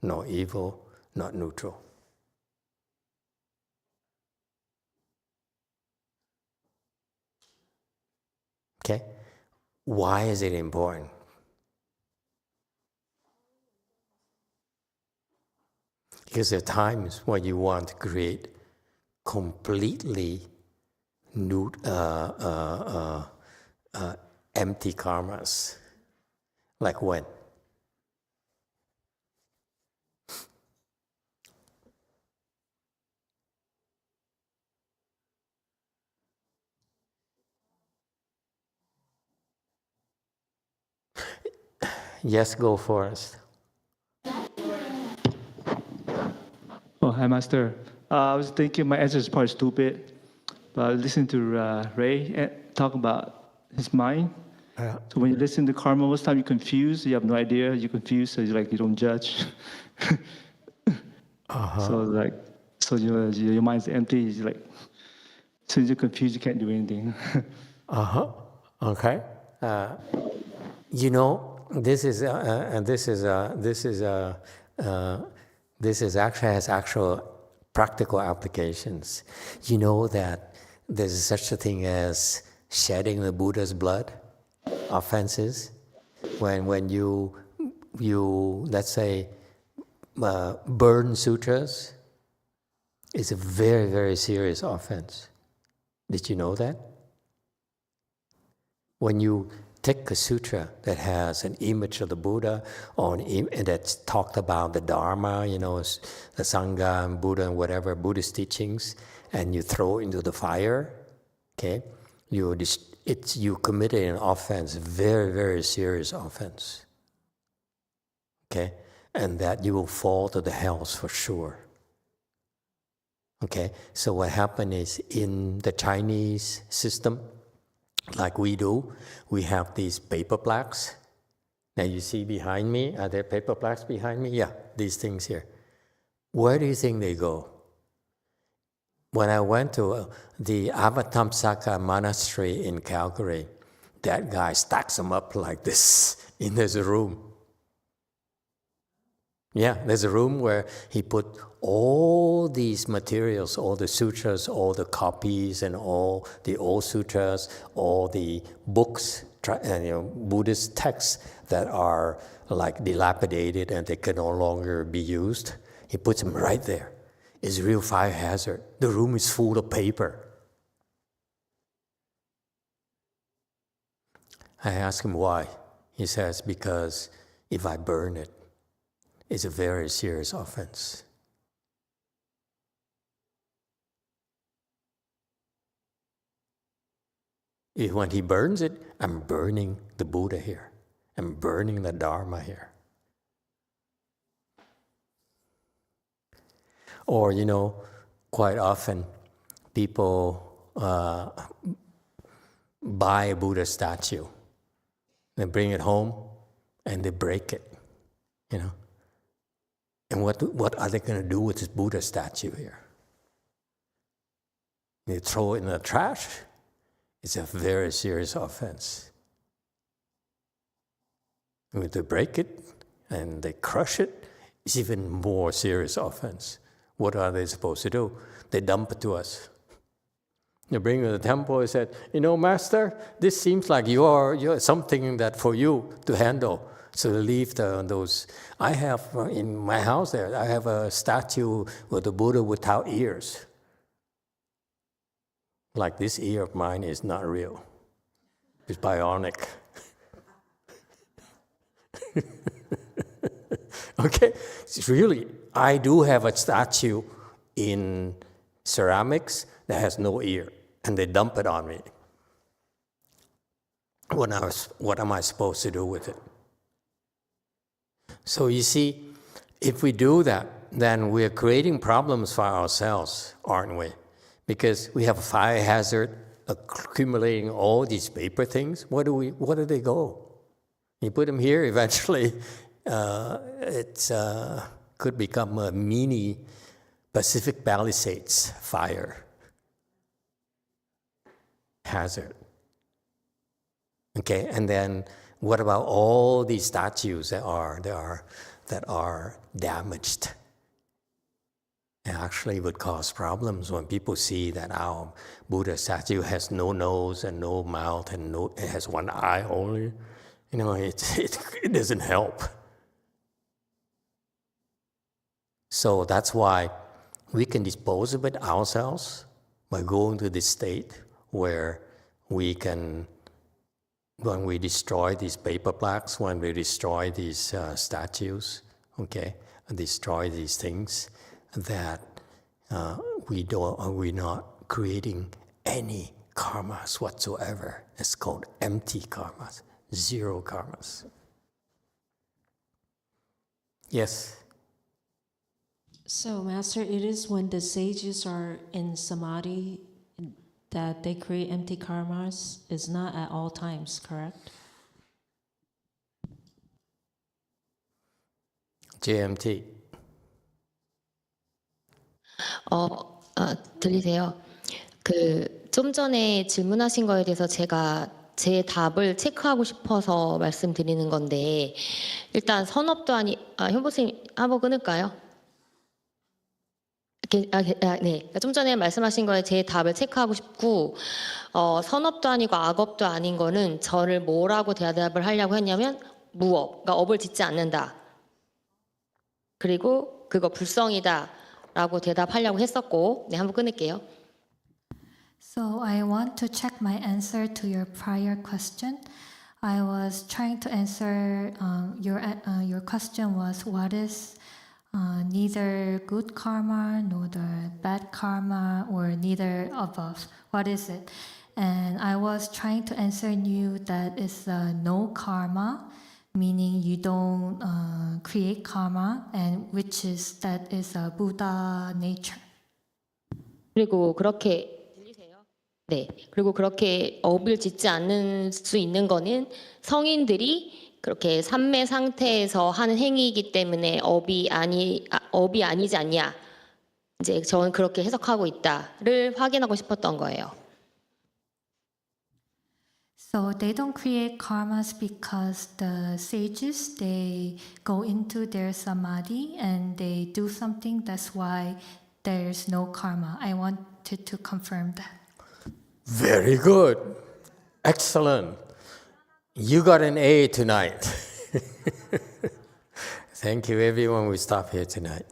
nor evil, not neutral. Okay? Why is it important? Because there are times when you want to create completely nude, empty karmas. Like when? Yes, go first. Oh, hi, Master. I was thinking my answer is probably stupid, but listening to Ray talk about his mind. Yeah. So when you listen to karma, most time you're confused. You have no idea. You're confused, so you don't judge. So your mind's empty. You're like, so you're confused. You can't do anything. Okay. This actually has actual practical applications. You know that there's such a thing as shedding the Buddha's blood offenses. When you let's say burn sutras, it's a very, very serious offense. Did you know that? When you take a sutra that has an image of the Buddha and that's talked about the Dharma, the Sangha and Buddha and whatever Buddhist teachings, and you throw it into the fire, okay, you committed an offense, very, very serious offense, okay, and that you will fall to the hells for sure. Okay, so what happened is in the Chinese system, like we do, we have these paper plaques. Now you see behind me, are there paper plaques behind me? Yeah, these things here. Where do you think they go? When I went to the Avatamsaka monastery in Calgary, that guy stacks them up like this in this room. Yeah, there's a room where he put all these materials, all the sutras, all the copies, and all the old sutras, all the books, Buddhist texts that are like dilapidated and they can no longer be used. He puts them right there. It's a real fire hazard. The room is full of paper. I asked him why. He says, because if I burn it, it's a very serious offense. When he burns it, I'm burning the Buddha here. I'm burning the Dharma here. Or, quite often people buy a Buddha statue. They bring it home and they break it, And what are they going to do with this Buddha statue here? They throw it in the trash. It's a very serious offense. If they break it and they crush it, it's even more serious offense. What are they supposed to do? They dump it to us. They bring it to the temple and said, Master, this seems like you're something that for you to handle. So they leave those. I have in my house there, I have a statue with the Buddha without ears. Like this ear of mine is not real. It's bionic. Okay? It's really, I do have a statue in ceramics that has no ear, and they dump it on me. What am I supposed to do with it? So you see, if we do that, then we're creating problems for ourselves, aren't we? Because we have a fire hazard accumulating all these paper things. Where do they go? You put them here, eventually it could become a mini Pacific Palisades fire hazard. Okay, and then what about all these statues that are damaged? actually would cause problems when people see that our Buddha statue has no nose and no mouth and it has one eye only. You know, it doesn't help. So that's why we can dispose of it ourselves by going to this state where we can, when we destroy these paper plaques, when we destroy these statues, okay, destroy these things, that we're not creating any karmas whatsoever. It's called empty karmas, zero karmas. Yes? So, Master, it is when the sages are in samadhi that they create empty karmas. It's not at all times, correct? JMT. 들리세요? 좀 전에 질문하신 거에 대해서 제가 제 답을 체크하고 싶어서 말씀드리는 건데, 일단 선업도 현보쌤 한번 끊을까요? 네. 좀 전에 말씀하신 거에 제 답을 체크하고 싶고, 선업도 아니고 악업도 아닌 거는 저를 뭐라고 대답을 하려고 했냐면, 무업, 그러니까 업을 짓지 않는다. 그리고 그거 불성이다 라고 대답하려고 했었고, 네, 한번 끊을게요. So I want to check my answer to your prior question. I was trying to answer your question was what is neither good karma nor the bad karma or neither above. What is it? And I was trying to answer you that it's no karma, meaning you don't create karma, and which is that is a Buddha nature. 그리고 그렇게 네. 그리고 그렇게 업을 짓지 않는 수 있는 거는 성인들이 그렇게 삼매 상태에서 하는 행위이기 때문에 업이 아니지 않냐. 이제 저는 그렇게 해석하고 있다를 확인하고 싶었던 거예요. So they don't create karmas because the sages, they go into their samadhi and they do something. That's why there's no karma. I wanted to confirm that. Very good. Excellent. You got an A tonight. Thank you, everyone. We stop here tonight.